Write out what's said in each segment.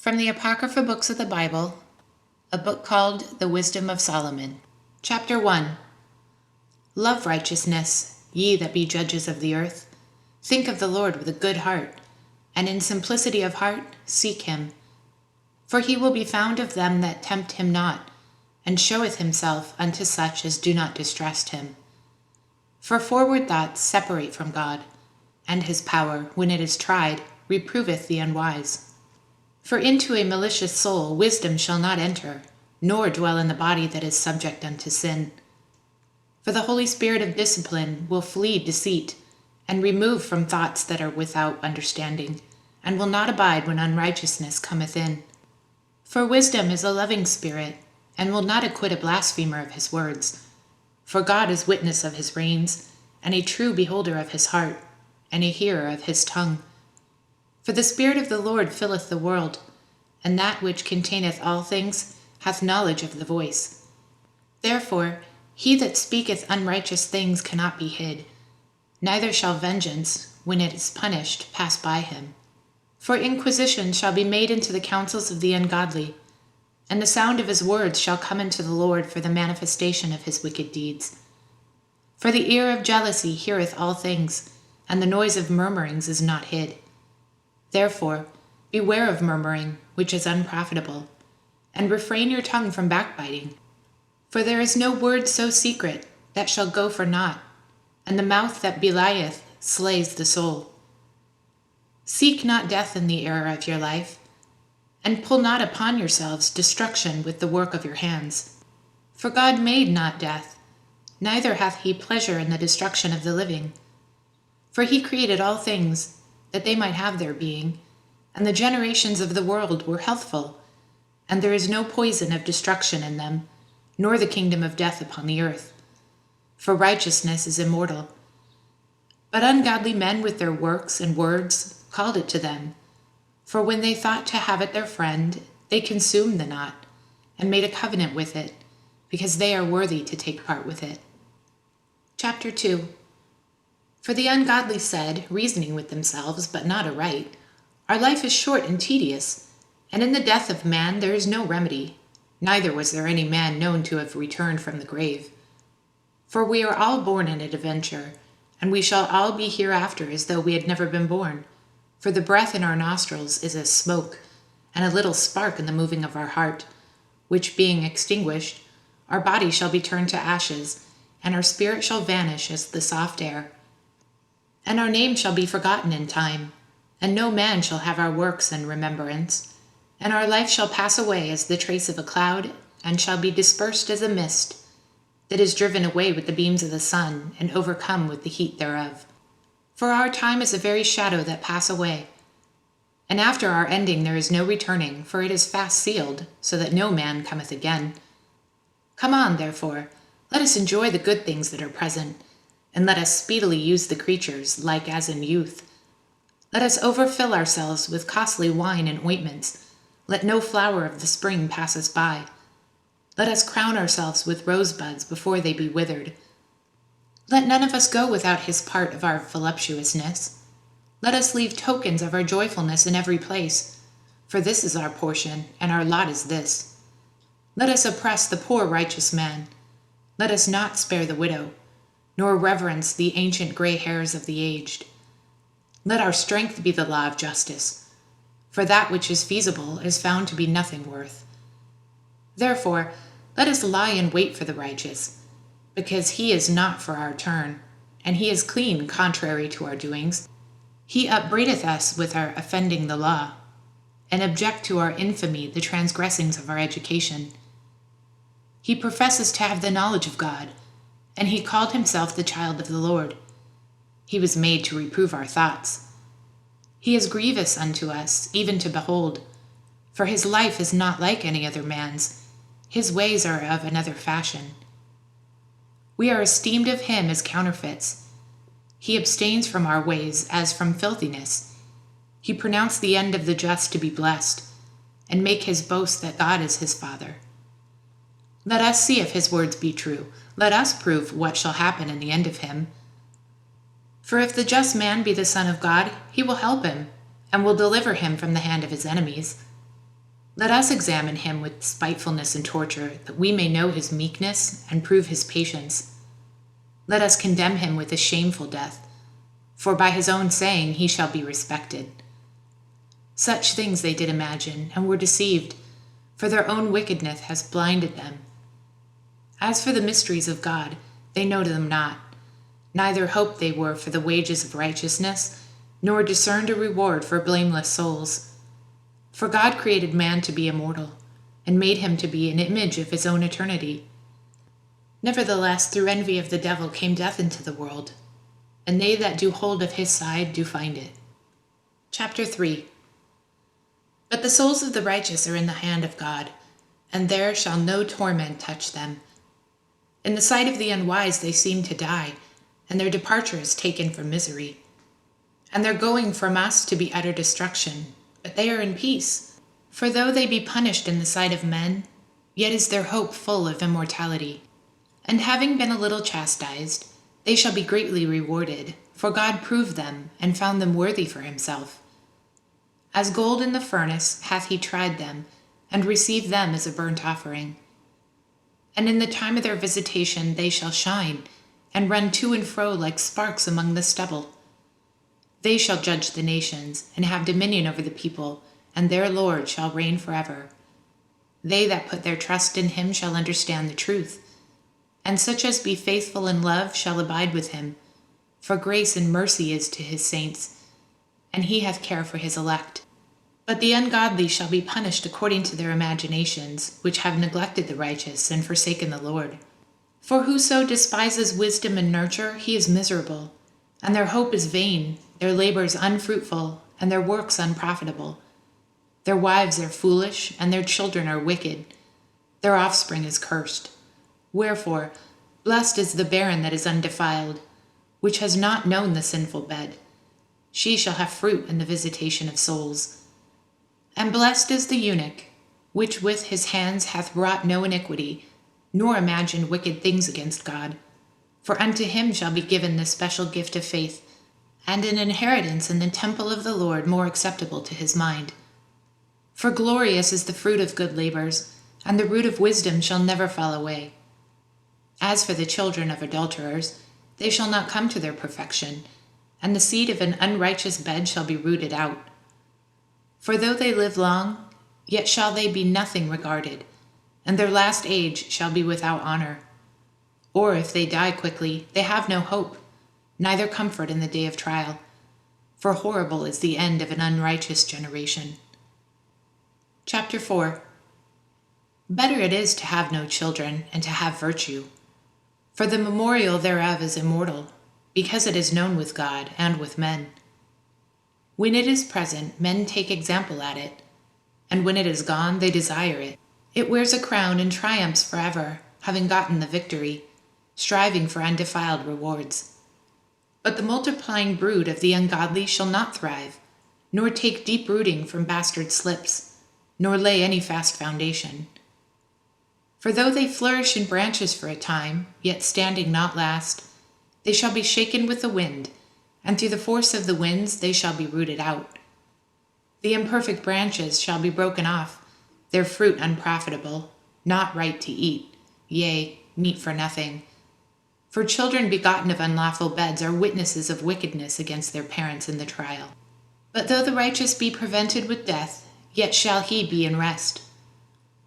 From the Apocrypha books of the Bible, a book called The Wisdom of Solomon. Chapter 1. Love righteousness, ye that be judges of the earth. Think of the Lord with a good heart, and in simplicity of heart seek him. For he will be found of them that tempt him not, and showeth himself unto such as do not distrust him. For forward thoughts separate from God, and his power, when it is tried, reproveth the unwise. For into a malicious soul wisdom shall not enter, nor dwell in the body that is subject unto sin. For the Holy Spirit of discipline will flee deceit, and remove from thoughts that are without understanding, and will not abide when unrighteousness cometh in. For wisdom is a loving spirit, and will not acquit a blasphemer of his words. For God is witness of his reins, and a true beholder of his heart, and a hearer of his tongue. For the Spirit of the Lord filleth the world, and that which containeth all things hath knowledge of the voice. Therefore he that speaketh unrighteous things cannot be hid, neither shall vengeance, when it is punished, pass by him. For inquisition shall be made into the counsels of the ungodly, and the sound of his words shall come unto the Lord for the manifestation of his wicked deeds. For the ear of jealousy heareth all things, and the noise of murmurings is not hid. Therefore, beware of murmuring, which is unprofitable, and refrain your tongue from backbiting. For there is no word so secret that shall go for naught, and the mouth that belieth slays the soul. Seek not death in the era of your life, and pull not upon yourselves destruction with the work of your hands. For God made not death, neither hath he pleasure in the destruction of the living. For he created all things, that they might have their being, and the generations of the world were healthful, and there is no poison of destruction in them, nor the kingdom of death upon the earth. For righteousness is immortal. But ungodly men with their works and words called it to them, for when they thought to have it their friend, they consumed the knot, and made a covenant with it, because they are worthy to take part with it. Chapter 2. For the ungodly said, reasoning with themselves, but not aright, our life is short and tedious, and in the death of man there is no remedy, neither was there any man known to have returned from the grave. For we are all born in adventure, and we shall all be hereafter as though we had never been born. For the breath in our nostrils is as smoke, and a little spark in the moving of our heart, which being extinguished, our body shall be turned to ashes, and our spirit shall vanish as the soft air. And our name shall be forgotten in time, and no man shall have our works in remembrance. And our life shall pass away as the trace of a cloud, and shall be dispersed as a mist, that is driven away with the beams of the sun, and overcome with the heat thereof. For our time is a very shadow that pass away. And after our ending there is no returning, for it is fast sealed, so that no man cometh again. Come on, therefore, let us enjoy the good things that are present, and let us speedily use the creatures, like as in youth. Let us overfill ourselves with costly wine and ointments. Let no flower of the spring pass us by. Let us crown ourselves with rosebuds before they be withered. Let none of us go without his part of our voluptuousness. Let us leave tokens of our joyfulness in every place, for this is our portion, and our lot is this. Let us oppress the poor righteous man. Let us not spare the widow, nor reverence the ancient gray hairs of the aged. Let our strength be the law of justice, for that which is feasible is found to be nothing worth. Therefore, let us lie in wait for the righteous, because he is not for our turn, and he is clean contrary to our doings. He upbraideth us with our offending the law, and object to our infamy the transgressings of our education. He professes to have the knowledge of God, and he called himself the child of the Lord. He was made to reprove our thoughts. He is grievous unto us, even to behold, for his life is not like any other man's. His ways are of another fashion. We are esteemed of him as counterfeits. He abstains from our ways as from filthiness. He pronounced the end of the just to be blessed, and make his boast that God is his Father. Let us see if his words be true. Let us prove what shall happen in the end of him. For if the just man be the Son of God, he will help him, and will deliver him from the hand of his enemies. Let us examine him with spitefulness and torture, that we may know his meekness and prove his patience. Let us condemn him with a shameful death, for by his own saying he shall be respected. Such things they did imagine, and were deceived, for their own wickedness has blinded them. As for the mysteries of God, they know them not, neither hoped they were for the wages of righteousness, nor discerned a reward for blameless souls. For God created man to be immortal, and made him to be an image of his own eternity. Nevertheless, through envy of the devil came death into the world, and they that do hold of his side do find it. Chapter 3. But the souls of the righteous are in the hand of God, and there shall no torment touch them. In the sight of the unwise they seem to die, and their departure is taken for misery. And their going from us to be utter destruction, but they are in peace. For though they be punished in the sight of men, yet is their hope full of immortality. And having been a little chastised, they shall be greatly rewarded, for God proved them, and found them worthy for himself. As gold in the furnace hath he tried them, and received them as a burnt offering. And in the time of their visitation they shall shine, and run to and fro like sparks among the stubble. They shall judge the nations, and have dominion over the people, and their Lord shall reign forever. They that put their trust in him shall understand the truth, and such as be faithful in love shall abide with him. For grace and mercy is to his saints, and he hath care for his elect. But the ungodly shall be punished according to their imaginations, which have neglected the righteous and forsaken the Lord. For whoso despises wisdom and nurture, he is miserable, and their hope is vain, their labors unfruitful, and their works unprofitable. Their wives are foolish, and their children are wicked. Their offspring is cursed. Wherefore, blessed is the barren that is undefiled, which has not known the sinful bed. She shall have fruit in the visitation of souls. And blessed is the eunuch, which with his hands hath wrought no iniquity, nor imagined wicked things against God. For unto him shall be given the special gift of faith, and an inheritance in the temple of the Lord more acceptable to his mind. For glorious is the fruit of good labors, and the root of wisdom shall never fall away. As for the children of adulterers, they shall not come to their perfection, and the seed of an unrighteous bed shall be rooted out. For though they live long, yet shall they be nothing regarded, and their last age shall be without honor. Or if they die quickly, they have no hope, neither comfort in the day of trial. For horrible is the end of an unrighteous generation. Chapter 4. Better it is to have no children, and to have virtue. For the memorial thereof is immortal, because it is known with God and with men. When it is present, men take example at it, and when it is gone, they desire it. It wears a crown and triumphs forever, having gotten the victory, striving for undefiled rewards. But the multiplying brood of the ungodly shall not thrive, nor take deep rooting from bastard slips, nor lay any fast foundation. For though they flourish in branches for a time, yet standing not last, they shall be shaken with the wind, and through the force of the winds they shall be rooted out. The imperfect branches shall be broken off, their fruit unprofitable, not right to eat, yea, meat for nothing. For children begotten of unlawful beds are witnesses of wickedness against their parents in the trial. But though the righteous be prevented with death, yet shall he be in rest.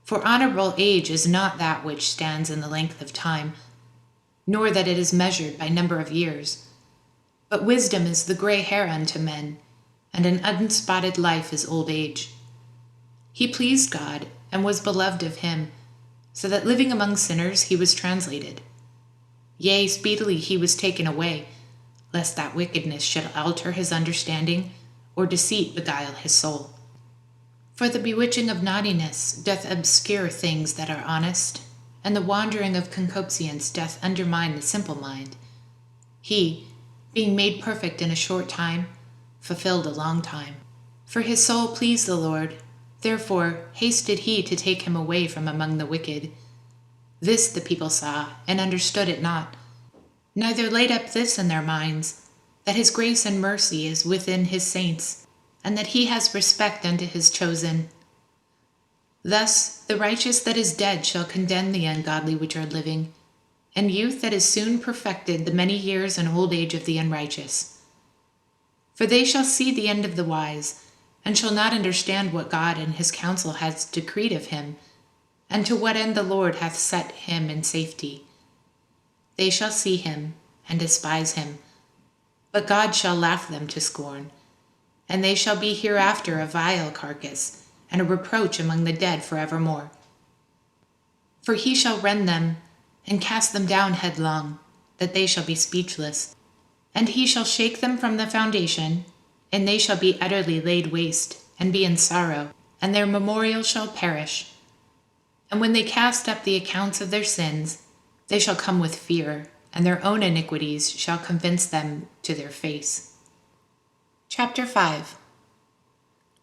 For honorable age is not that which stands in the length of time, nor that it is measured by number of years. But wisdom is the gray hair unto men, and an unspotted life is old age. He pleased God, and was beloved of him, so that living among sinners he was translated. Yea, speedily he was taken away, lest that wickedness should alter his understanding, or deceit beguile his soul. For the bewitching of naughtiness doth obscure things that are honest, and the wandering of concupiscence doth undermine the simple mind. He, being made perfect in a short time, fulfilled a long time. For his soul pleased the Lord, therefore hasted he to take him away from among the wicked. This the people saw, and understood it not, neither laid up this in their minds, that his grace and mercy is within his saints, and that he has respect unto his chosen. Thus the righteous that is dead shall condemn the ungodly which are living, and youth that is soon perfected the many years and old age of the unrighteous. For they shall see the end of the wise, and shall not understand what God in his counsel has decreed of him, and to what end the Lord hath set him in safety. They shall see him, and despise him, but God shall laugh them to scorn, and they shall be hereafter a vile carcass, and a reproach among the dead forevermore. For he shall rend them, and cast them down headlong, that they shall be speechless. And he shall shake them from the foundation, and they shall be utterly laid waste, and be in sorrow, and their memorial shall perish. And when they cast up the accounts of their sins, they shall come with fear, and their own iniquities shall convince them to their face. Chapter 5.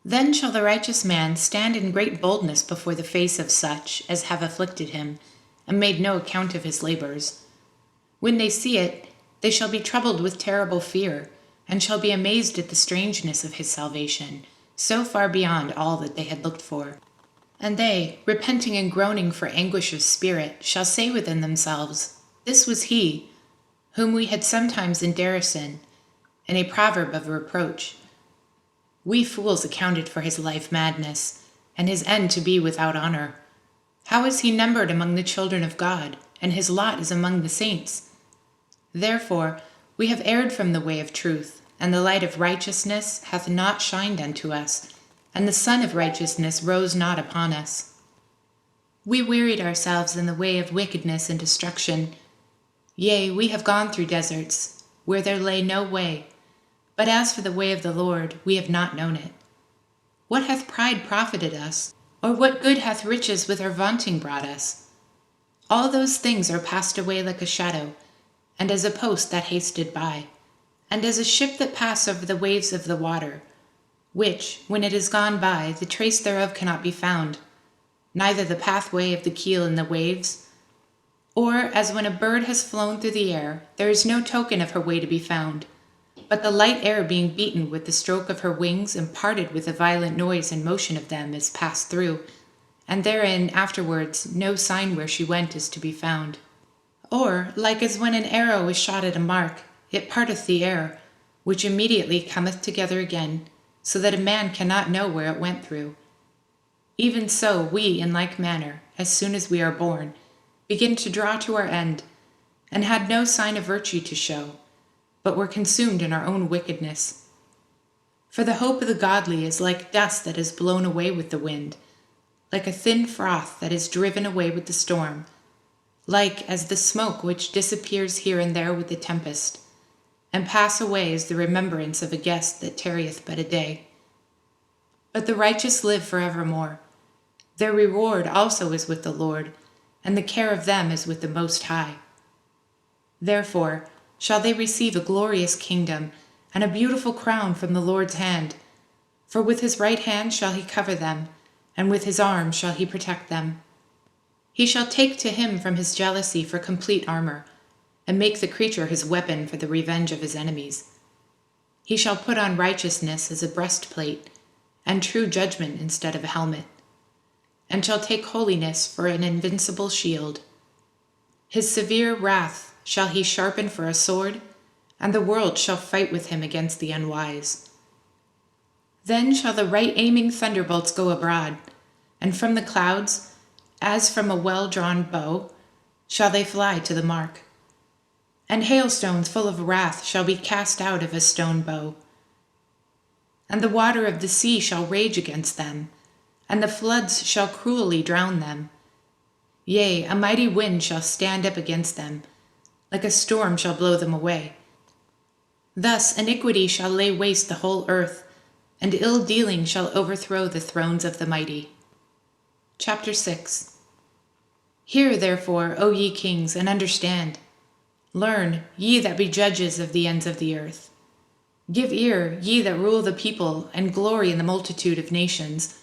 Then shall the righteous man stand in great boldness before the face of such as have afflicted him, and made no account of his labors. When they see it, they shall be troubled with terrible fear, and shall be amazed at the strangeness of his salvation, so far beyond all that they had looked for. And they, repenting and groaning for anguish of spirit, shall say within themselves, This was he, whom we had sometimes in derision, and a proverb of reproach. We fools accounted for his life madness, and his end to be without honor. How is he numbered among the children of God, and his lot is among the saints? Therefore we have erred from the way of truth, and the light of righteousness hath not shined unto us, and the sun of righteousness rose not upon us. We wearied ourselves in the way of wickedness and destruction. Yea, we have gone through deserts, where there lay no way. But as for the way of the Lord, we have not known it. What hath pride profited us? Or what good hath riches with our vaunting brought us? All those things are passed away like a shadow, and as a post that hasted by, and as a ship that passed over the waves of the water, which, when it is gone by, the trace thereof cannot be found, neither the pathway of the keel in the waves. Or as when a bird has flown through the air, there is no token of her way to be found, but the light air being beaten with the stroke of her wings and parted with the violent noise and motion of them is passed through, and therein afterwards no sign where she went is to be found. Or like as when an arrow is shot at a mark, it parteth the air, which immediately cometh together again, so that a man cannot know where it went through. Even so we in like manner, as soon as we are born, begin to draw to our end, and had no sign of virtue to show, but were consumed in our own wickedness. For the hope of the godly is like dust that is blown away with the wind, like a thin froth that is driven away with the storm, like as the smoke which disappears here and there with the tempest, and pass away as the remembrance of a guest that tarrieth but a day. But the righteous live forevermore. Their reward also is with the Lord, and the care of them is with the Most High. Therefore shall they receive a glorious kingdom, and a beautiful crown from the Lord's hand. For with his right hand shall he cover them, and with his arm shall he protect them. He shall take to him from his jealousy for complete armor, and make the creature his weapon for the revenge of his enemies. He shall put on righteousness as a breastplate, and true judgment instead of a helmet, and shall take holiness for an invincible shield. His severe wrath shall he sharpen for a sword, and the world shall fight with him against the unwise. Then shall the right-aiming thunderbolts go abroad, and from the clouds, as from a well-drawn bow, shall they fly to the mark. And hailstones full of wrath shall be cast out of a stone bow. And the water of the sea shall rage against them, and the floods shall cruelly drown them. Yea, a mighty wind shall stand up against them, like a storm shall blow them away. Thus iniquity shall lay waste the whole earth, and ill-dealing shall overthrow the thrones of the mighty. Chapter 6. Hear therefore, O ye kings, and understand. Learn, ye that be judges of the ends of the earth. Give ear, ye that rule the people, and glory in the multitude of nations.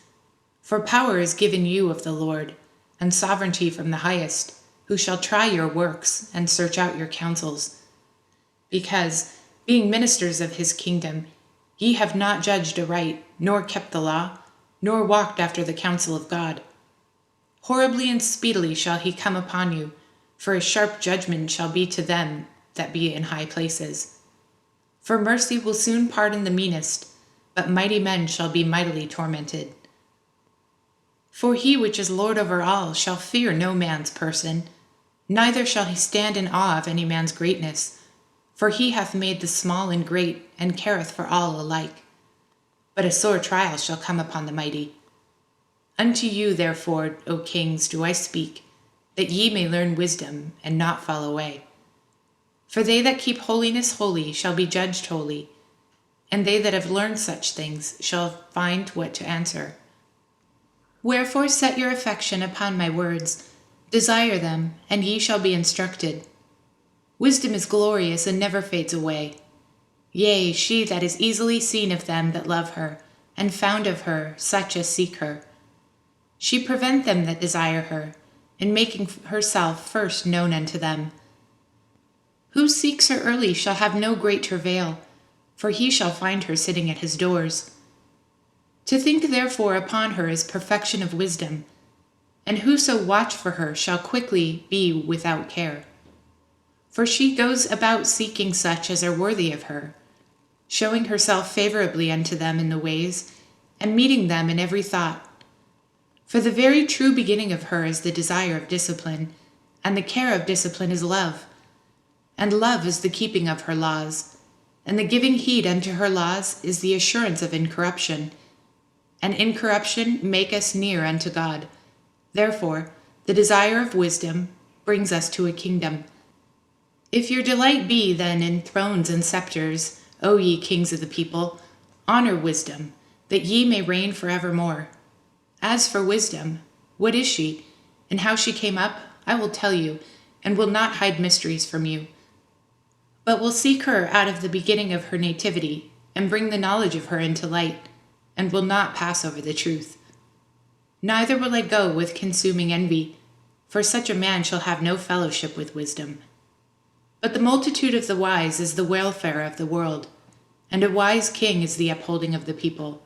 For power is given you of the Lord, and sovereignty from the highest, who shall try your works, and search out your counsels. Because, being ministers of his kingdom, ye have not judged aright, nor kept the law, nor walked after the counsel of God. Horribly and speedily shall he come upon you, for a sharp judgment shall be to them that be in high places. For mercy will soon pardon the meanest, but mighty men shall be mightily tormented. For he which is Lord over all shall fear no man's person, neither shall he stand in awe of any man's greatness, for he hath made the small and great, and careth for all alike. But a sore trial shall come upon the mighty. Unto you therefore, O kings, do I speak, that ye may learn wisdom, and not fall away. For they that keep holiness holy shall be judged holy, and they that have learned such things shall find what to answer. Wherefore set your affection upon my words, desire them, and ye shall be instructed. Wisdom is glorious and never fades away. Yea, she that is easily seen of them that love her, and found of her such as seek her. She prevent them that desire her, in making herself first known unto them. Who seeks her early shall have no great travail, for he shall find her sitting at his doors. To think therefore upon her is perfection of wisdom, and whoso watch for her shall quickly be without care. For she goes about seeking such as are worthy of her, showing herself favorably unto them in the ways, and meeting them in every thought. For the very true beginning of her is the desire of discipline, and the care of discipline is love. And love is the keeping of her laws, and the giving heed unto her laws is the assurance of incorruption. And incorruption maketh near unto God. Therefore, the desire of wisdom brings us to a kingdom. If your delight be then in thrones and scepters, O ye kings of the people, honor wisdom, that ye may reign forevermore. As for wisdom, what is she, and how she came up, I will tell you, and will not hide mysteries from you. But will seek her out of the beginning of her nativity, and bring the knowledge of her into light, and will not pass over the truth. Neither will I go with consuming envy, for such a man shall have no fellowship with wisdom. But the multitude of the wise is the welfare of the world, and a wise king is the upholding of the people.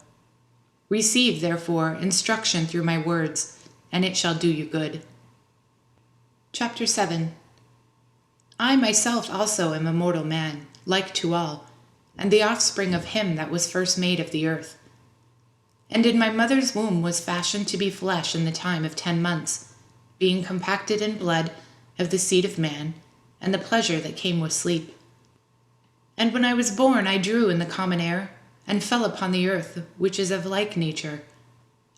Receive, therefore, instruction through my words, and it shall do you good. Chapter 7. I myself also am a mortal man, like to all, and the offspring of him that was first made of the earth. And in my mother's womb was fashioned to be flesh in the time of 10 months, being compacted in blood of the seed of man, and the pleasure that came with sleep. And when I was born, I drew in the common air, and fell upon the earth, which is of like nature.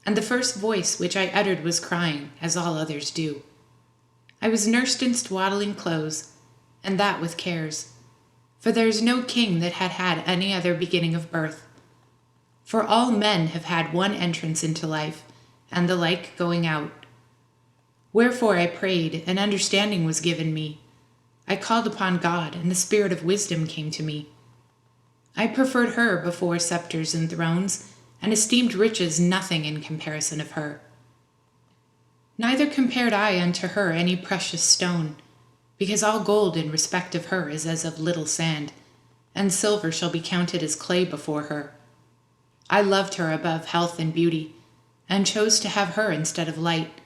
And the first voice which I uttered was crying, as all others do. I was nursed in swaddling clothes, and that with cares. For there is no king that had had any other beginning of birth. For all men have had one entrance into life, and the like going out. Wherefore I prayed, and understanding was given me. I called upon God, and the spirit of wisdom came to me. I preferred her before scepters and thrones, and esteemed riches nothing in comparison of her. Neither compared I unto her any precious stone, because all gold in respect of her is as of little sand, and silver shall be counted as clay before her. I loved her above health and beauty, and chose to have her instead of light,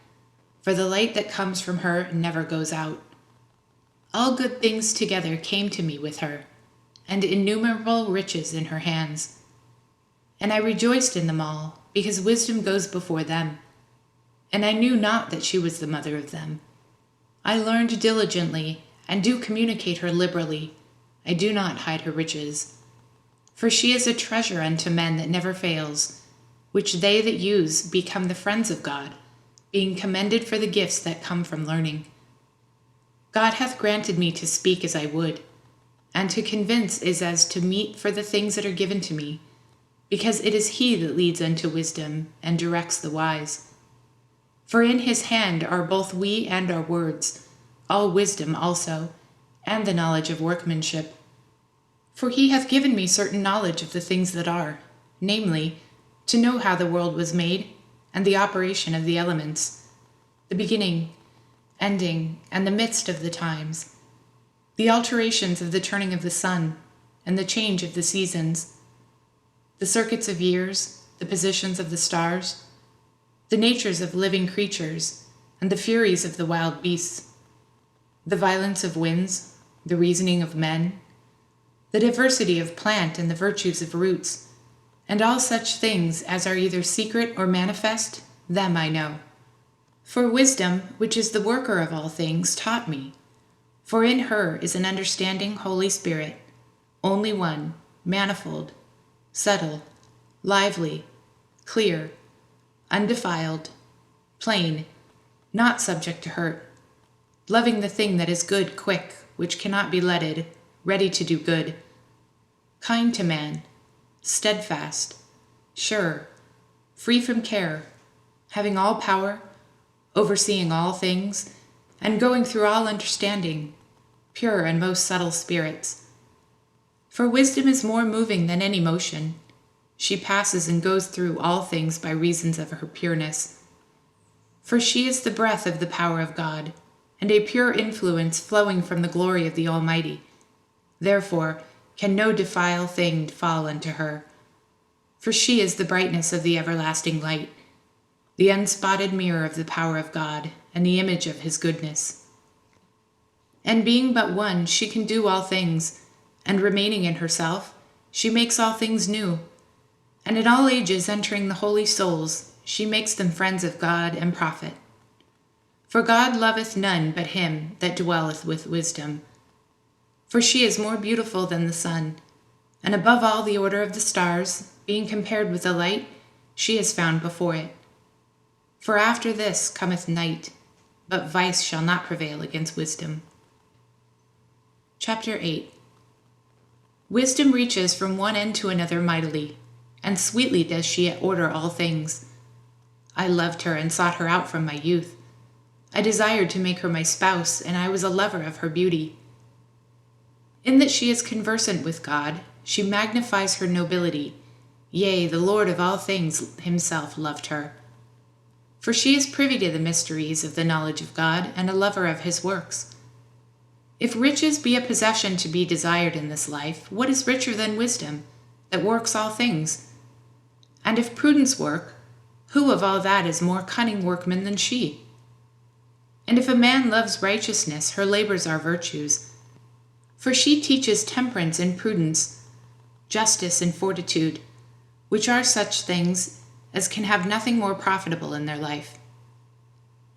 for the light that comes from her never goes out. All good things together came to me with her, and innumerable riches in her hands. And I rejoiced in them all, because wisdom goes before them. And I knew not that she was the mother of them. I learned diligently, and do communicate her liberally. I do not hide her riches. For she is a treasure unto men that never fails, which they that use become the friends of God, being commended for the gifts that come from learning. God hath granted me to speak as I would, and to convince is as to meet for the things that are given to me, because it is he that leads unto wisdom and directs the wise. For in his hand are both we and our words, all wisdom also, and the knowledge of workmanship. For he hath given me certain knowledge of the things that are, namely, to know how the world was made, and the operation of the elements, the beginning, ending, and the midst of the times, the alterations of the turning of the sun, and the change of the seasons, the circuits of years, the positions of the stars, the natures of living creatures, and the furies of the wild beasts, the violence of winds, the reasoning of men, the diversity of plant and the virtues of roots, and all such things as are either secret or manifest, them I know. For wisdom, which is the worker of all things, taught me. For in her is an understanding Holy Spirit, only one, manifold, subtle, lively, clear, undefiled, plain, not subject to hurt, loving the thing that is good quick, which cannot be letted, ready to do good, kind to man, steadfast, sure, free from care, having all power, overseeing all things, and going through all understanding, pure and most subtle spirits. For wisdom is more moving than any motion. She passes and goes through all things by reasons of her pureness. For she is the breath of the power of God, and a pure influence flowing from the glory of the Almighty. Therefore can no defile thing fall unto her. For she is the brightness of the everlasting light, the unspotted mirror of the power of God, and the image of his goodness. And being but one, she can do all things, and remaining in herself, she makes all things new. And in all ages entering the holy souls, she makes them friends of God and prophet. For God loveth none but him that dwelleth with wisdom. For she is more beautiful than the sun, and above all the order of the stars, being compared with the light, she is found before it. For after this cometh night, but vice shall not prevail against wisdom. Chapter 8. Wisdom reaches from one end to another mightily, and sweetly does she order all things. I loved her and sought her out from my youth. I desired to make her my spouse, and I was a lover of her beauty. In that she is conversant with God, she magnifies her nobility. Yea, the Lord of all things himself loved her. For she is privy to the mysteries of the knowledge of God, and a lover of his works. If riches be a possession to be desired in this life, what is richer than wisdom, that works all things? And if prudence work, who of all that is more cunning workman than she? And if a man loves righteousness, her labors are virtues. For she teaches temperance and prudence, justice and fortitude, which are such things as can have nothing more profitable in their life.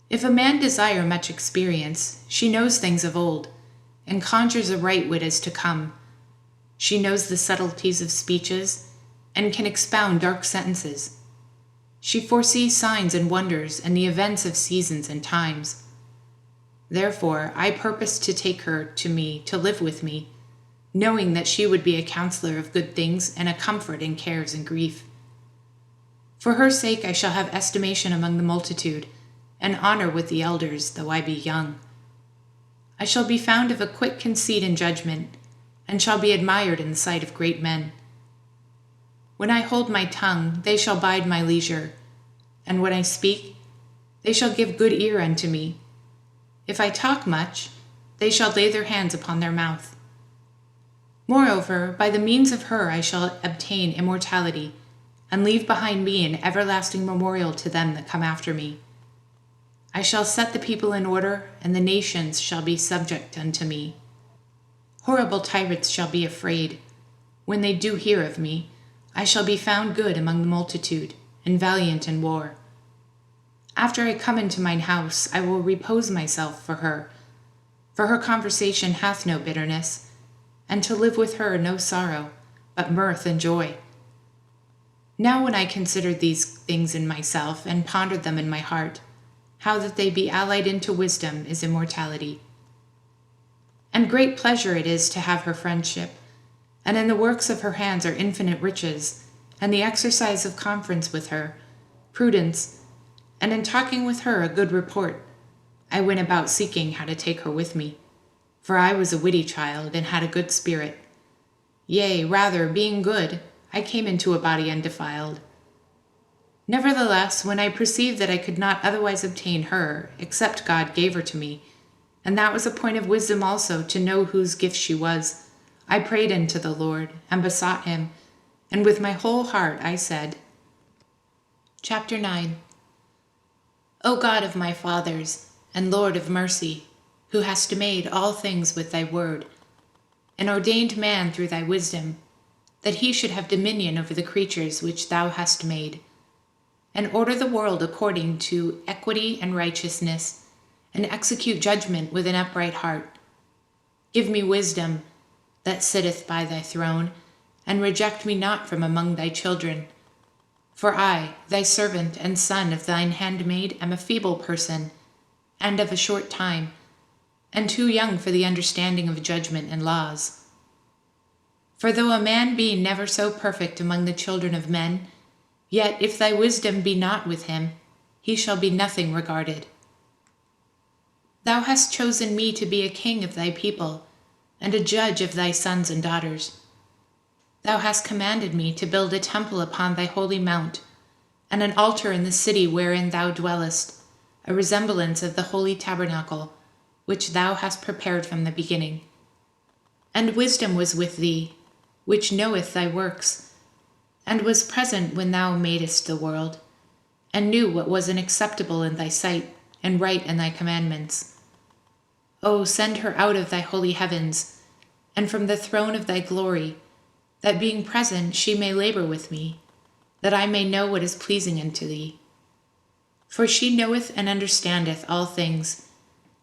If a man desire much experience, she knows things of old, and conjures a right wit as to come. She knows the subtleties of speeches, and can expound dark sentences. She foresees signs and wonders, and the events of seasons and times. Therefore I purposed to take her to me to live with me, knowing that she would be a counselor of good things and a comfort in cares and grief. For her sake I shall have estimation among the multitude, and honor with the elders, though I be young. I shall be found of a quick conceit and judgment, and shall be admired in the sight of great men. When I hold my tongue, they shall bide my leisure, and when I speak, they shall give good ear unto me. If I talk much, they shall lay their hands upon their mouth. Moreover, by the means of her I shall obtain immortality, and leave behind me an everlasting memorial to them that come after me. I shall set the people in order, and the nations shall be subject unto me. Horrible tyrants shall be afraid. When they do hear of me, I shall be found good among the multitude, and valiant in war. After I come into mine house, I will repose myself for her conversation hath no bitterness, and to live with her no sorrow, but mirth and joy. Now when I considered these things in myself, and pondered them in my heart, how that they be allied into wisdom is immortality. And great pleasure it is to have her friendship, and in the works of her hands are infinite riches, and the exercise of conference with her, prudence, and in talking with her a good report. I went about seeking how to take her with me, for I was a witty child, and had a good spirit. Yea, rather, being good, I came into a body undefiled. Nevertheless, when I perceived that I could not otherwise obtain her, except God gave her to me, and that was a point of wisdom also, to know whose gift she was, I prayed unto the Lord, and besought him, and with my whole heart I said. Chapter 9. O God of my fathers, and Lord of mercy, who hast made all things with thy word, and ordained man through thy wisdom, that he should have dominion over the creatures which thou hast made, and order the world according to equity and righteousness, and execute judgment with an upright heart. Give me wisdom that sitteth by thy throne, and reject me not from among thy children. For I, thy servant and son of thine handmaid, am a feeble person, and of a short time, and too young for the understanding of judgment and laws. For though a man be never so perfect among the children of men, yet if thy wisdom be not with him, he shall be nothing regarded. Thou hast chosen me to be a king of thy people, and a judge of thy sons and daughters. Thou hast commanded me to build a temple upon thy holy mount, and an altar in the city wherein thou dwellest, a resemblance of the holy tabernacle, which thou hast prepared from the beginning. And wisdom was with thee, which knoweth thy works, and was present when thou madest the world, and knew what was acceptable in thy sight, and right in thy commandments. O send her out of thy holy heavens, and from the throne of thy glory, that being present she may labor with me, that I may know what is pleasing unto thee. For she knoweth and understandeth all things,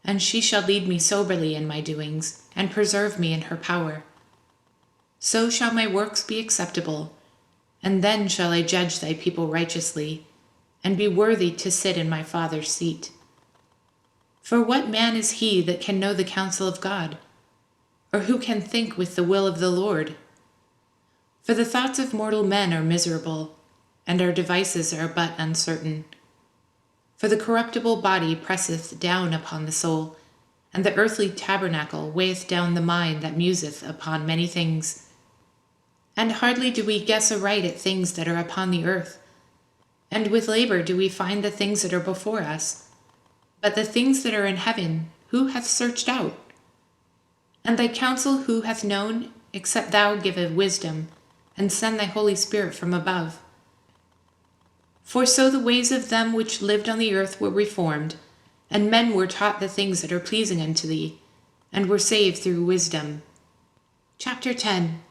and she shall lead me soberly in my doings, and preserve me in her power. So shall my works be acceptable, and then shall I judge thy people righteously, and be worthy to sit in my Father's seat. For what man is he that can know the counsel of God? Or who can think with the will of the Lord? For the thoughts of mortal men are miserable, and our devices are but uncertain. For the corruptible body presseth down upon the soul, and the earthly tabernacle weigheth down the mind that museth upon many things. And hardly do we guess aright at things that are upon the earth, and with labor do we find the things that are before us. But the things that are in heaven, who hath searched out? And thy counsel who hath known, except thou give a wisdom, and send thy Holy Spirit from above? For so the ways of them which lived on the earth were reformed, and men were taught the things that are pleasing unto thee, and were saved through wisdom. Chapter 10.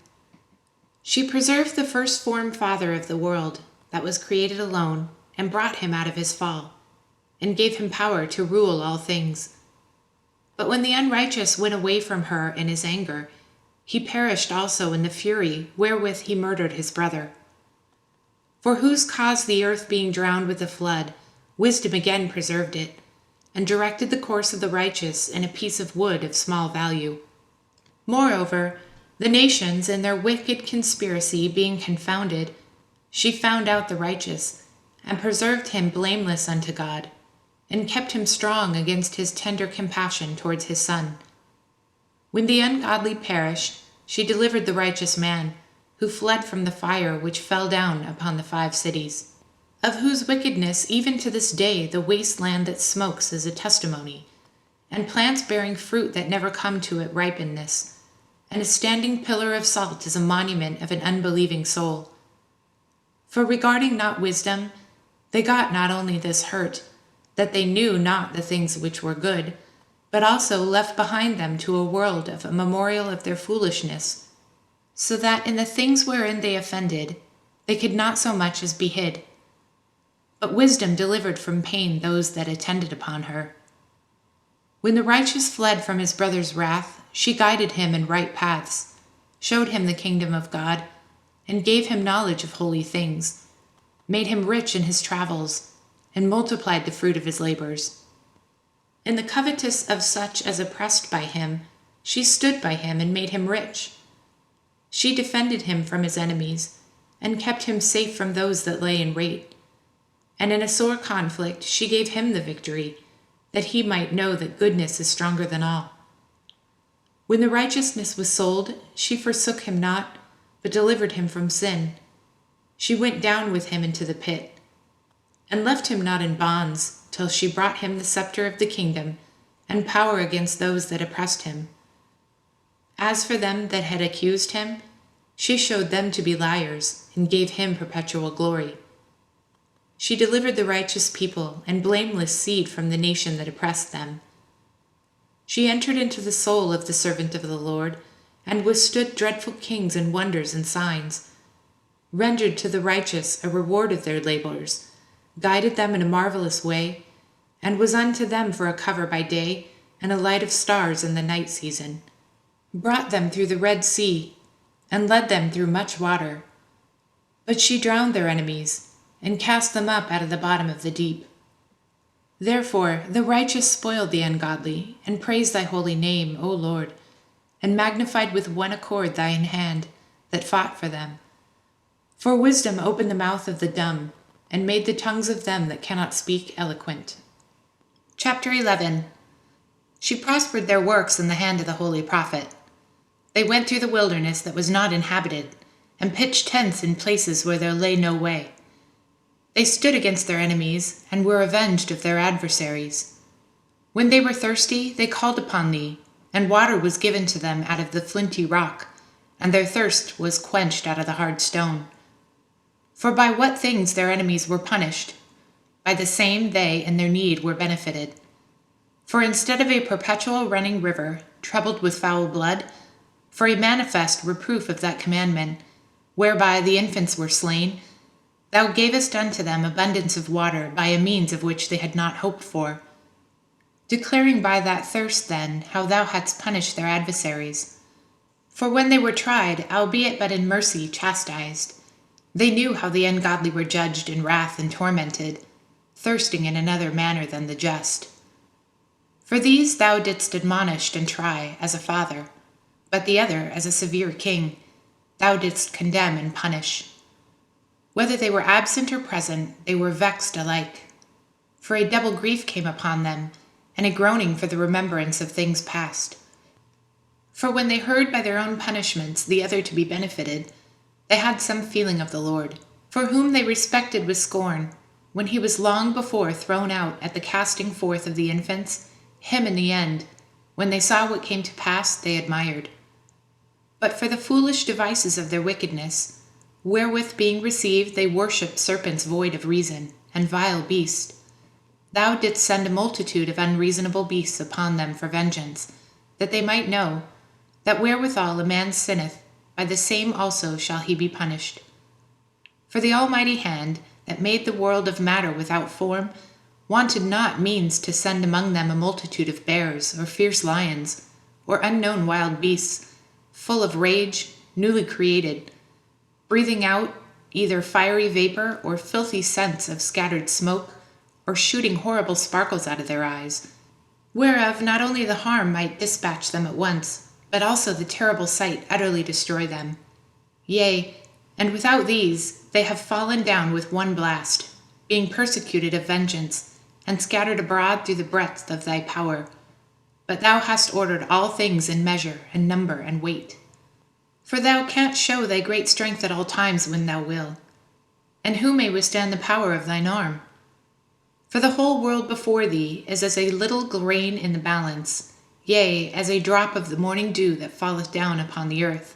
She preserved the firstborn father of the world, that was created alone, and brought him out of his fall, and gave him power to rule all things. But when the unrighteous went away from her in his anger, he perished also in the fury wherewith he murdered his brother. For whose cause the earth being drowned with the flood, wisdom again preserved it, and directed the course of the righteous in a piece of wood of small value. Moreover, the nations in their wicked conspiracy being confounded, she found out the righteous, and preserved him blameless unto God, and kept him strong against his tender compassion towards his son. When the ungodly perished, she delivered the righteous man, who fled from the fire which fell down upon the 5 cities, of whose wickedness even to this day the waste land that smokes is a testimony, and plants bearing fruit that never come to it ripenness, and a standing pillar of salt is a monument of an unbelieving soul. For regarding not wisdom, they got not only this hurt, that they knew not the things which were good, but also left behind them to a world of a memorial of their foolishness, so that in the things wherein they offended, they could not so much as be hid. But wisdom delivered from pain those that attended upon her. When the righteous fled from his brother's wrath, she guided him in right paths, showed him the kingdom of God, and gave him knowledge of holy things, made him rich in his travels, and multiplied the fruit of his labors. In the covetous of such as oppressed by him, she stood by him and made him rich. She defended him from his enemies, and kept him safe from those that lay in wait. And in a sore conflict she gave him the victory, that he might know that goodness is stronger than all. When the righteousness was sold, she forsook him not, but delivered him from sin. She went down with him into the pit, and left him not in bonds, till she brought him the scepter of the kingdom, and power against those that oppressed him. As for them that had accused him, she showed them to be liars, and gave him perpetual glory. She delivered the righteous people and blameless seed from the nation that oppressed them. She entered into the soul of the servant of the Lord, and withstood dreadful kings and wonders and signs, rendered to the righteous a reward of their labors, guided them in a marvelous way, and was unto them for a cover by day and a light of stars in the night season, brought them through the Red Sea, and led them through much water. But she drowned their enemies, and cast them up out of the bottom of the deep. Therefore the righteous spoiled the ungodly, and praised thy holy name, O Lord, and magnified with one accord thine hand that fought for them. For wisdom opened the mouth of the dumb, and made the tongues of them that cannot speak eloquent. Chapter 11. She prospered their works in the hand of the holy prophet. They went through the wilderness that was not inhabited, and pitched tents in places where there lay no way. They stood against their enemies, and were avenged of their adversaries. When they were thirsty, they called upon thee, and water was given to them out of the flinty rock, and their thirst was quenched out of the hard stone. For by what things their enemies were punished, by the same they in their need were benefited. For instead of a perpetual running river, troubled with foul blood, for a manifest reproof of that commandment, whereby the infants were slain, thou gavest unto them abundance of water by a means of which they had not hoped for, declaring by that thirst then how thou hadst punished their adversaries. For when they were tried, albeit but in mercy chastised, they knew how the ungodly were judged in wrath and tormented, thirsting in another manner than the just. For these thou didst admonish and try as a father, but the other as a severe king, thou didst condemn and punish. Whether they were absent or present, they were vexed alike. For a double grief came upon them, and a groaning for the remembrance of things past. For when they heard by their own punishments the other to be benefited, they had some feeling of the Lord, for whom they respected with scorn, when he was long before thrown out at the casting forth of the infants, him in the end, when they saw what came to pass, they admired. But for the foolish devices of their wickedness, wherewith being received they worshipped serpents void of reason, and vile beasts, thou didst send a multitude of unreasonable beasts upon them for vengeance, that they might know that wherewithal a man sinneth, by the same also shall he be punished. For the almighty hand, that made the world of matter without form, wanted not means to send among them a multitude of bears, or fierce lions, or unknown wild beasts, full of rage, newly created, breathing out either fiery vapor or filthy scents of scattered smoke, or shooting horrible sparkles out of their eyes, whereof not only the harm might dispatch them at once, but also the terrible sight utterly destroy them. Yea, and without these they have fallen down with one blast, being persecuted of vengeance, and scattered abroad through the breadth of thy power. But thou hast ordered all things in measure and number and weight. For thou canst show thy great strength at all times when thou will. And who may withstand the power of thine arm? For the whole world before thee is as a little grain in the balance, yea, as a drop of the morning dew that falleth down upon the earth.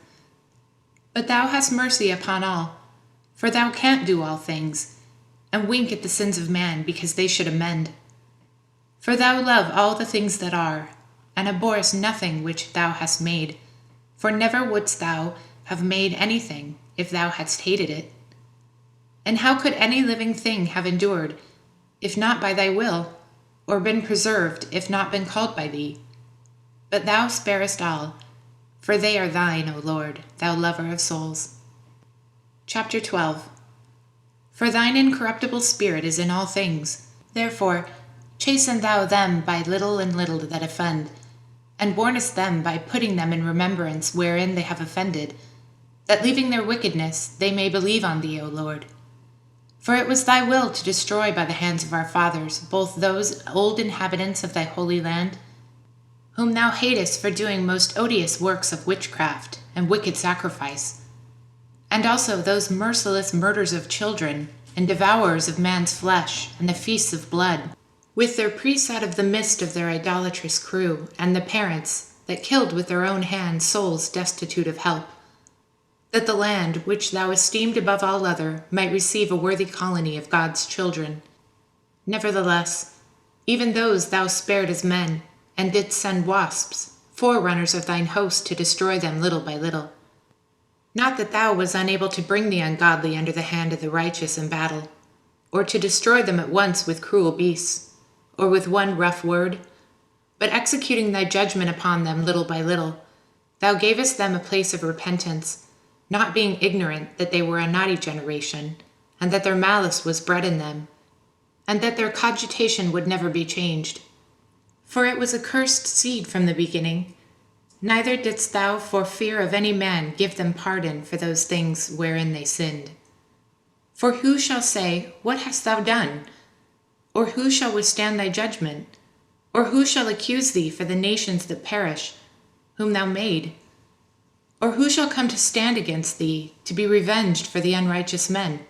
But thou hast mercy upon all, for thou canst do all things, and wink at the sins of man because they should amend. For thou love all the things that are, and abhorrest nothing which thou hast made, for never wouldst thou have made anything if thou hadst hated it. And how could any living thing have endured, if not by thy will, or been preserved, if not been called by thee? But thou sparest all, for they are thine, O Lord, thou lover of souls. Chapter 12. For thine incorruptible spirit is in all things. Therefore chasten thou them by little and little that offend, and warnest them by putting them in remembrance wherein they have offended, that leaving their wickedness they may believe on thee, O Lord. For it was thy will to destroy by the hands of our fathers both those old inhabitants of thy holy land, whom thou hatest for doing most odious works of witchcraft and wicked sacrifice, and also those merciless murders of children and devourers of man's flesh and the feasts of blood, with their priests out of the midst of their idolatrous crew, and the parents that killed with their own hands souls destitute of help. that the land, which thou esteemed above all other, might receive a worthy colony of God's children. Nevertheless, even those thou spared as men, and didst send wasps, forerunners of thine host, to destroy them little by little. Not that thou was unable to bring the ungodly under the hand of the righteous in battle, or to destroy them at once with cruel beasts, or with one rough word, but executing thy judgment upon them little by little, thou gavest them a place of repentance, not being ignorant that they were a naughty generation, and that their malice was bred in them, and that their cogitation would never be changed. For it was a cursed seed from the beginning, neither didst thou for fear of any man give them pardon for those things wherein they sinned. For who shall say, What hast thou done? Or who shall withstand thy judgment? Or who shall accuse thee for the nations that perish, whom thou made? Or who shall come to stand against thee, to be revenged for the unrighteous men?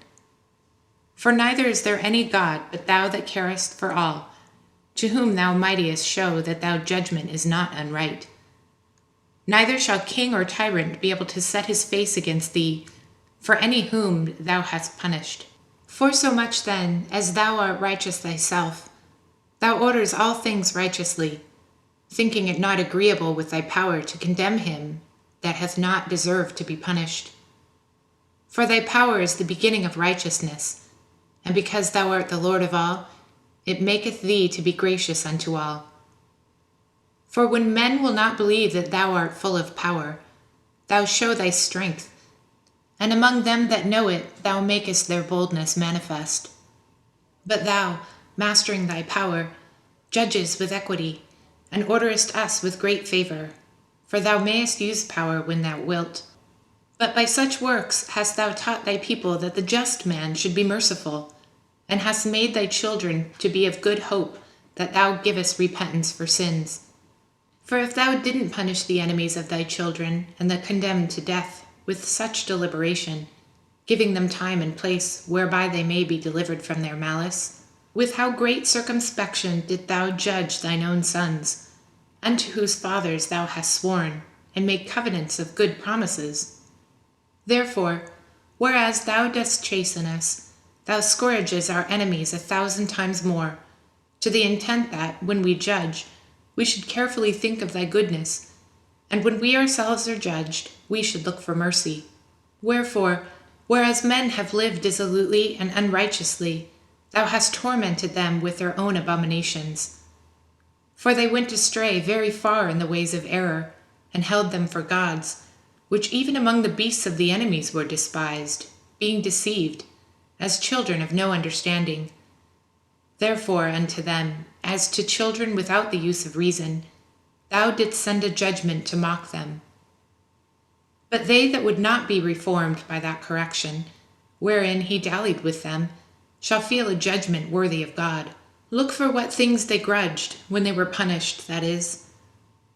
For neither is there any God but thou that carest for all, to whom thou mightest show that thy judgment is not unright. Neither shall king or tyrant be able to set his face against thee, for any whom thou hast punished. For so much then as thou art righteous thyself, thou orders all things righteously, thinking it not agreeable with thy power to condemn him that hath not deserved to be punished. For thy power is the beginning of righteousness, and because thou art the Lord of all, it maketh thee to be gracious unto all. For when men will not believe that thou art full of power, thou show thy strength, and among them that know it thou makest their boldness manifest. But thou, mastering thy power, judges with equity, and orderest us with great favor, for thou mayest use power when thou wilt. But by such works hast thou taught thy people that the just man should be merciful, and hast made thy children to be of good hope, that thou givest repentance for sins. For if thou didn't punish the enemies of thy children and the condemned to death with such deliberation, giving them time and place whereby they may be delivered from their malice, with how great circumspection didst thou judge thine own sons, unto whose fathers thou hast sworn, and made covenants of good promises. Therefore, whereas thou dost chasten us, thou scourges our enemies 1,000 times more, to the intent that, when we judge, we should carefully think of thy goodness, and when we ourselves are judged, we should look for mercy. Wherefore, whereas men have lived dissolutely and unrighteously, thou hast tormented them with their own abominations. For they went astray very far in the ways of error, and held them for gods, which even among the beasts of the enemies were despised, being deceived, as children of no understanding. Therefore unto them, as to children without the use of reason, thou didst send a judgment to mock them. But they that would not be reformed by that correction, wherein he dallied with them, shall feel a judgment worthy of God. Look for what things they grudged when they were punished, that is.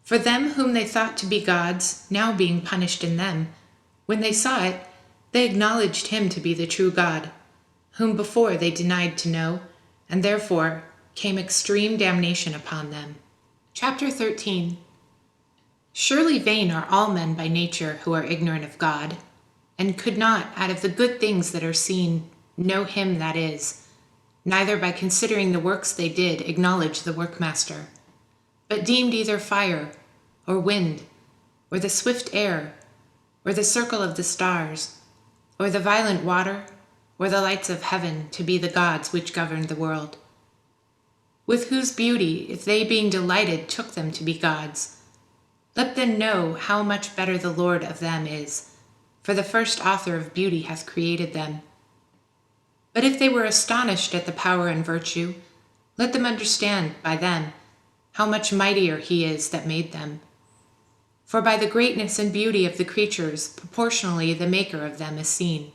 For them whom they thought to be gods, now being punished in them, when they saw it, they acknowledged him to be the true God, whom before they denied to know, and therefore came extreme damnation upon them. Chapter 13. Surely vain are all men by nature who are ignorant of God, and could not, out of the good things that are seen, know him that is, neither by considering the works they did acknowledge the workmaster, but deemed either fire, or wind, or the swift air, or the circle of the stars, or the violent water, or the lights of heaven to be the gods which governed the world. With whose beauty, if they being delighted took them to be gods, let them know how much better the Lord of them is, for the first author of beauty hath created them. But if they were astonished at the power and virtue, let them understand by them how much mightier he is that made them. For by the greatness and beauty of the creatures proportionally the maker of them is seen.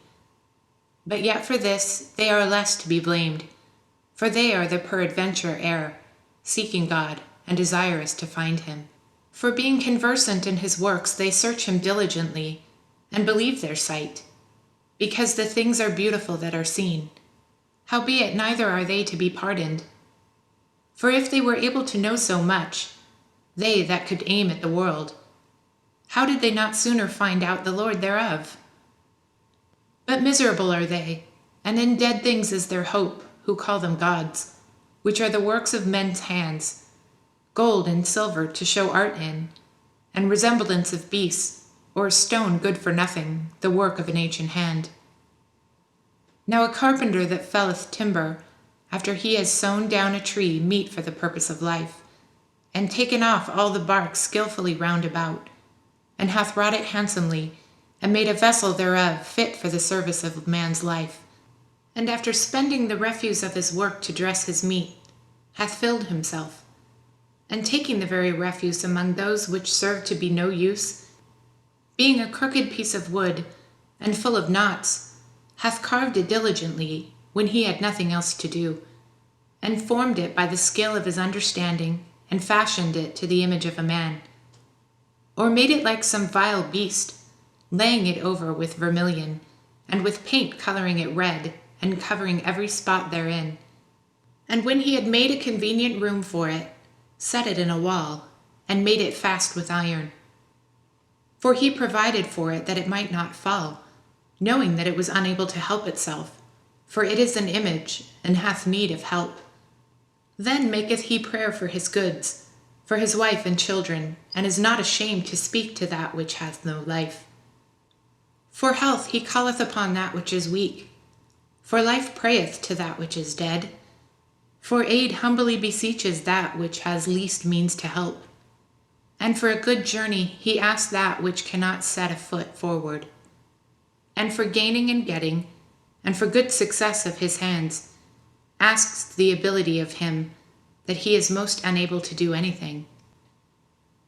But yet for this they are less to be blamed, for they are the peradventure err, seeking God, and desirous to find him. For being conversant in his works they search him diligently, and believe their sight, because the things are beautiful that are seen. Howbeit neither are they to be pardoned. For if they were able to know so much, they that could aim at the world, how did they not sooner find out the Lord thereof? But miserable are they, and in dead things is their hope, who call them gods, which are the works of men's hands, gold and silver to show art in, and resemblance of beasts, or a stone good for nothing, the work of an ancient hand. Now a carpenter that felleth timber, after he has sawn down a tree meet for the purpose of life, and taken off all the bark skilfully round about, and hath wrought it handsomely, and made a vessel thereof fit for the service of man's life, and after spending the refuse of his work to dress his meat, hath filled himself, and taking the very refuse among those which serve to be no use, being a crooked piece of wood, and full of knots, hath carved it diligently, when he had nothing else to do, and formed it by the skill of his understanding, and fashioned it to the image of a man, or made it like some vile beast, laying it over with vermilion, and with paint coloring it red, and covering every spot therein. And when he had made a convenient room for it, set it in a wall, and made it fast with iron. For he provided for it that it might not fall, knowing that it was unable to help itself, for it is an image, and hath need of help. Then maketh he prayer for his goods, for his wife and children, and is not ashamed to speak to that which hath no life. For health he calleth upon that which is weak, for life prayeth to that which is dead, for aid humbly beseeches that which has least means to help, and for a good journey he asks that which cannot set a foot forward, and for gaining and getting, and for good success of his hands, asks the ability of him that he is most unable to do anything.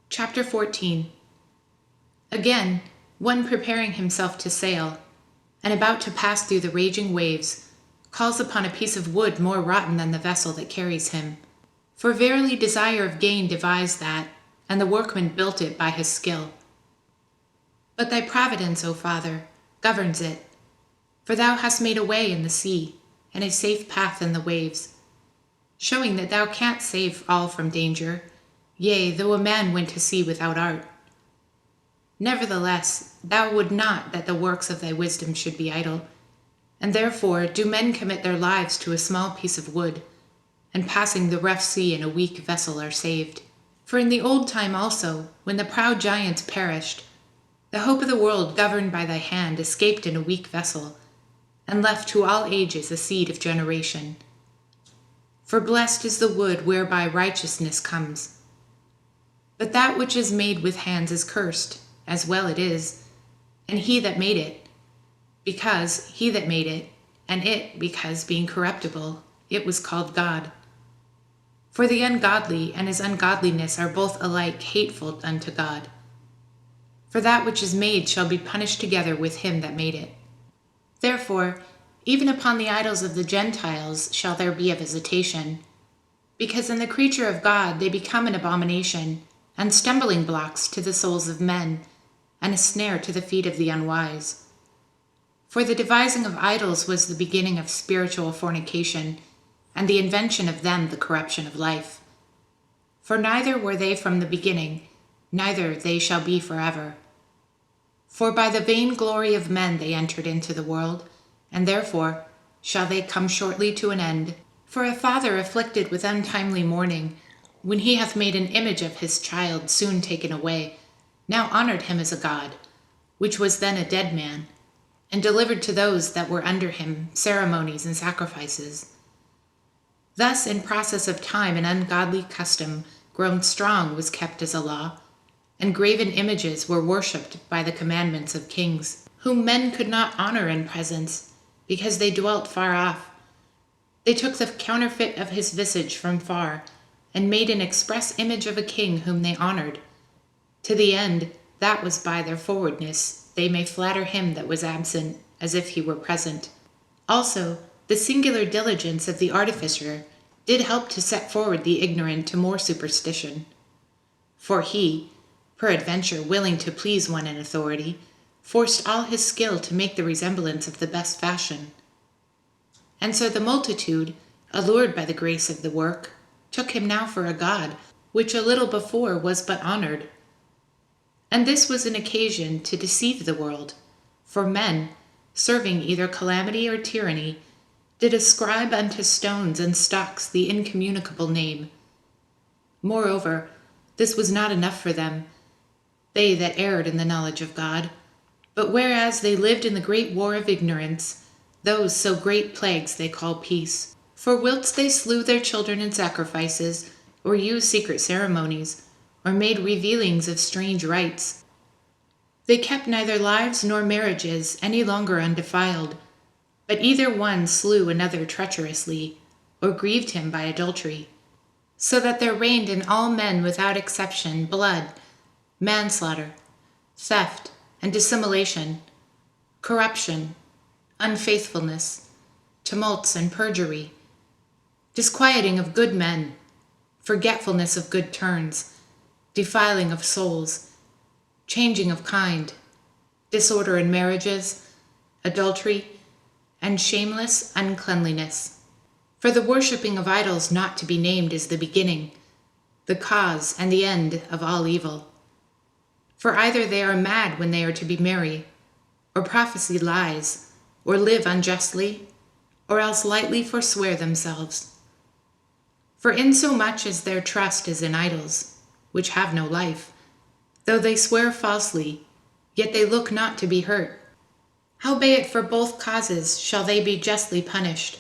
Chapter 14. Again, one preparing himself to sail, and about to pass through the raging waves, calls upon a piece of wood more rotten than the vessel that carries him. For verily desire of gain devised that, and the workman built it by his skill. But thy providence, O Father, governs it, for thou hast made a way in the sea, and a safe path in the waves, showing that thou canst save all from danger, yea, though a man went to sea without art. Nevertheless, thou would not that the works of thy wisdom should be idle, and therefore do men commit their lives to a small piece of wood, and passing the rough sea in a weak vessel are saved. For in the old time also, when the proud giants perished, the hope of the world governed by thy hand escaped in a weak vessel, and left to all ages a seed of generation. For blessed is the wood whereby righteousness comes. But that which is made with hands is cursed, as well it is, and he that made it, because he that made it, and it because being corruptible, it was called God. For the ungodly and his ungodliness are both alike hateful unto God. For that which is made shall be punished together with him that made it. Therefore, even upon the idols of the Gentiles shall there be a visitation, because in the creature of God they become an abomination, and stumbling blocks to the souls of men, and a snare to the feet of the unwise. For the devising of idols was the beginning of spiritual fornication, and the invention of them the corruption of life. For neither were they from the beginning, neither they shall be forever. For by the vain glory of men they entered into the world, and therefore shall they come shortly to an end. For a father afflicted with untimely mourning, when he hath made an image of his child soon taken away, now honored him as a god, which was then a dead man, and delivered to those that were under him ceremonies and sacrifices. Thus in process of time an ungodly custom grown strong was kept as a law, and graven images were worshipped by the commandments of kings, whom men could not honor in presence, because they dwelt far off. They took the counterfeit of his visage from far, and made an express image of a king whom they honored, to the end that was by their forwardness they may flatter him that was absent, as if he were present. Also, the singular diligence of the artificer did help to set forward the ignorant to more superstition. For he, peradventure willing to please one in authority, forced all his skill to make the resemblance of the best fashion. And so the multitude, allured by the grace of the work, took him now for a god, which a little before was but honored. And this was an occasion to deceive the world, for men, serving either calamity or tyranny, did ascribe unto stones and stocks the incommunicable name. Moreover, this was not enough for them, they that erred in the knowledge of God. But whereas they lived in the great war of ignorance, those so great plagues they call peace. For whilst they slew their children in sacrifices, or used secret ceremonies, or made revealings of strange rites, they kept neither lives nor marriages any longer undefiled, but either one slew another treacherously, or grieved him by adultery. So that there reigned in all men without exception blood, manslaughter, theft, and dissimulation, corruption, unfaithfulness, tumults and perjury, disquieting of good men, forgetfulness of good turns, defiling of souls, changing of kind, disorder in marriages, adultery, and shameless uncleanliness. For the worshipping of idols not to be named is the beginning, the cause, and the end of all evil. For either they are mad when they are to be merry, or prophesy lies, or live unjustly, or else lightly forswear themselves. For insomuch as their trust is in idols, which have no life, though they swear falsely, yet they look not to be hurt. Howbeit for both causes shall they be justly punished,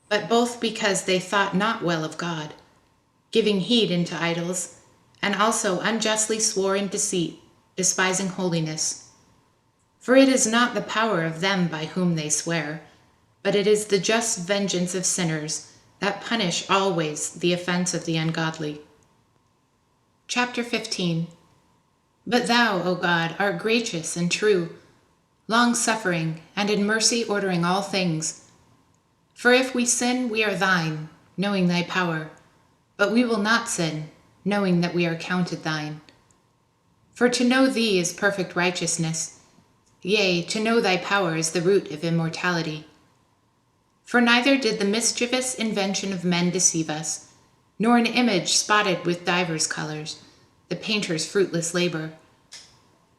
but both because they thought not well of God, giving heed unto idols, and also unjustly swore in deceit, despising holiness. For it is not the power of them by whom they swear, but it is the just vengeance of sinners that punish always the offense of the ungodly. Chapter 15. But thou, O God, art gracious and true, long-suffering, and in mercy ordering all things. For if we sin, we are thine, knowing thy power, but we will not sin, knowing that we are counted thine. For to know thee is perfect righteousness, yea, to know thy power is the root of immortality. For neither did the mischievous invention of men deceive us, nor an image spotted with divers colors, the painter's fruitless labor,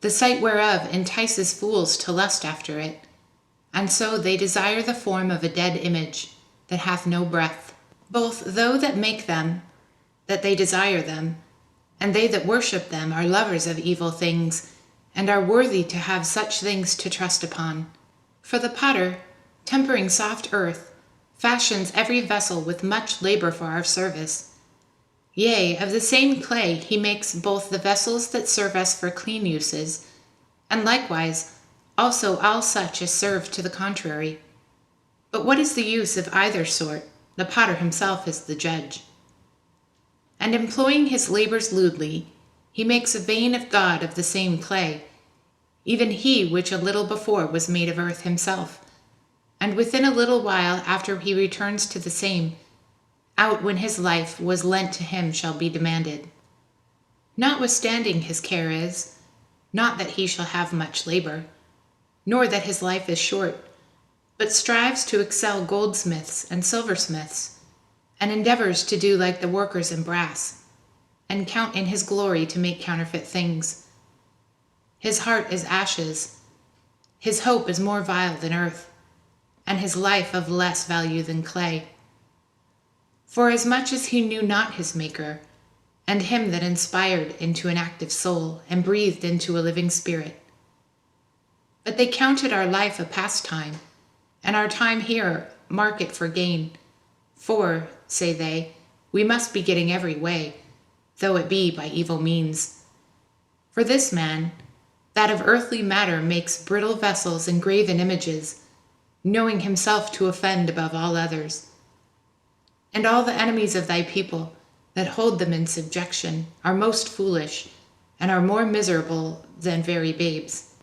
the sight whereof entices fools to lust after it, and so they desire the form of a dead image that hath no breath. Both those that make them, that they desire them, and they that worship them are lovers of evil things, and are worthy to have such things to trust upon. For the potter, tempering soft earth, fashions every vessel with much labor for our service. Yea, of the same clay he makes both the vessels that serve us for clean uses, and likewise also all such as serve to the contrary. But what is the use of either sort? The potter himself is the judge. And employing his labors lewdly, he makes a vein of God of the same clay, even he which a little before was made of earth himself, and within a little while after he returns to the same, out when his life was lent to him shall be demanded. Notwithstanding his care is, not that he shall have much labor, nor that his life is short, but strives to excel goldsmiths and silversmiths, and endeavors to do like the workers in brass, and count in his glory to make counterfeit things. His heart is ashes, his hope is more vile than earth, and his life of less value than clay. For as much as he knew not his Maker, and him that inspired into an active soul, and breathed into a living spirit. But they counted our life a pastime, and our time here market for gain. For, say they, we must be getting every way, though it be by evil means. For this man, that of earthly matter makes brittle vessels and graven images, knowing himself to offend above all others. And all the enemies of thy people, that hold them in subjection, are most foolish, and are more miserable than very babes.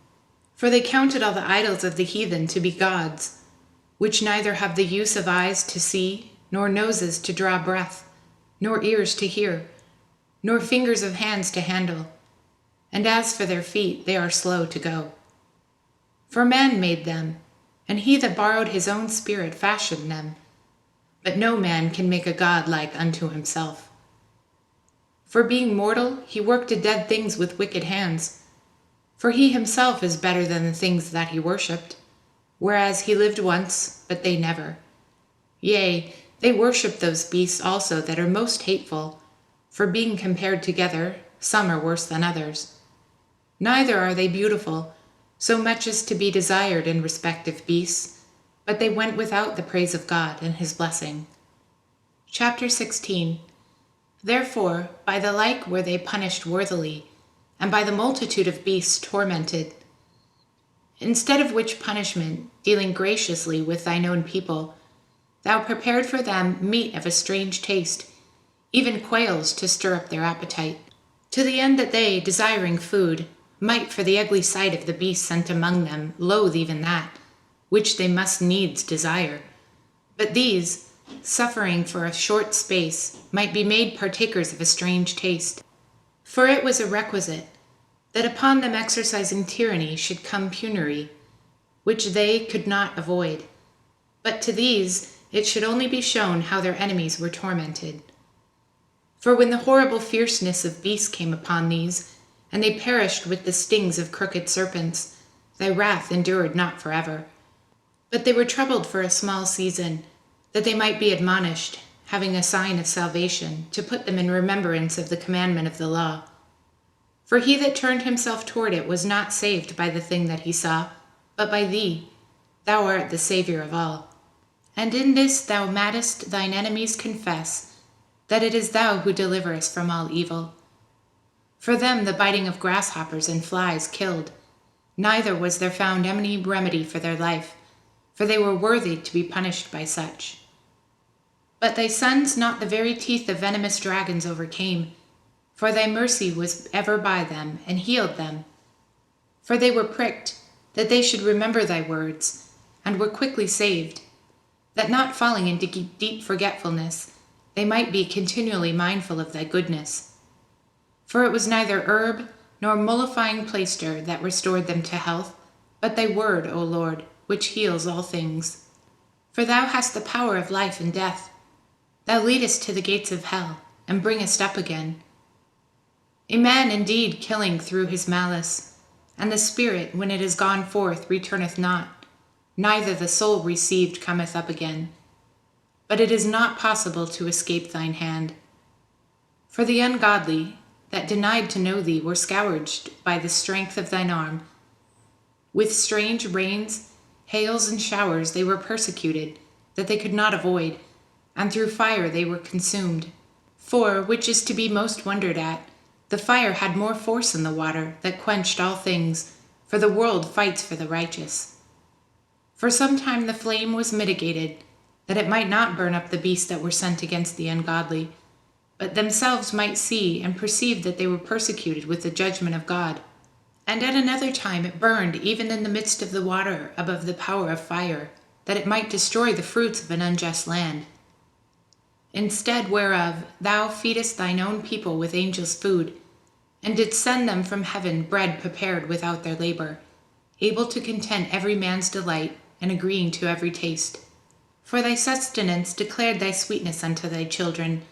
For they counted all the idols of the heathen to be gods, which neither have the use of eyes to see, nor noses to draw breath, nor ears to hear, nor fingers of hands to handle. And as for their feet, they are slow to go. For man made them, and he that borrowed his own spirit fashioned them. But no man can make a god like unto himself. For being mortal, he worked dead things with wicked hands. For he himself is better than the things that he worshipped, whereas he lived once, but they never. Yea, they worship those beasts also that are most hateful, for being compared together, some are worse than others. Neither are they beautiful, so much as to be desired in respect of beasts, but they went without the praise of God and his blessing. Chapter 16. Therefore, by the like were they punished worthily, and by the multitude of beasts tormented. Instead of which punishment, dealing graciously with thine own people, thou prepared for them meat of a strange taste, even quails to stir up their appetite, to the end that they, desiring food, might for the ugly sight of the beast sent among them loathe even that, which they must needs desire. But these, suffering for a short space, might be made partakers of a strange taste. For it was a requisite, that upon them exercising tyranny should come penury, which they could not avoid. But to these it should only be shown how their enemies were tormented. For when the horrible fierceness of beasts came upon these, and they perished with the stings of crooked serpents, thy wrath endured not forever. But they were troubled for a small season, that they might be admonished, having a sign of salvation, to put them in remembrance of the commandment of the law. For he that turned himself toward it was not saved by the thing that he saw, but by thee. Thou art the Saviour of all. And in this thou madest thine enemies confess, that it is thou who deliverest from all evil. For them the biting of grasshoppers and flies killed, neither was there found any remedy for their life, for they were worthy to be punished by such. But thy sons not the very teeth of venomous dragons overcame, for thy mercy was ever by them, and healed them. For they were pricked, that they should remember thy words, and were quickly saved, that not falling into deep forgetfulness, they might be continually mindful of thy goodness. For it was neither herb nor mollifying plaister that restored them to health, but thy word, O Lord, which heals all things. For thou hast the power of life and death. Thou leadest to the gates of hell, and bringest up again. A man indeed killing through his malice, and the spirit, when it is gone forth, returneth not, neither the soul received cometh up again. But it is not possible to escape thine hand. For the ungodly, that denied to know thee, were scourged by the strength of thine arm. With strange rains, hails, and showers they were persecuted, that they could not avoid, and through fire they were consumed. For, which is to be most wondered at, the fire had more force than the water, that quenched all things, for the world fights for the righteous. For some time the flame was mitigated, that it might not burn up the beasts that were sent against the ungodly, but themselves might see and perceive that they were persecuted with the judgment of God. And at another time it burned even in the midst of the water above the power of fire, that it might destroy the fruits of an unjust land. Instead whereof thou feedest thine own people with angels' food, and didst send them from heaven bread prepared without their labor, able to content every man's delight, and agreeing to every taste. For thy sustenance declared thy sweetness unto thy children,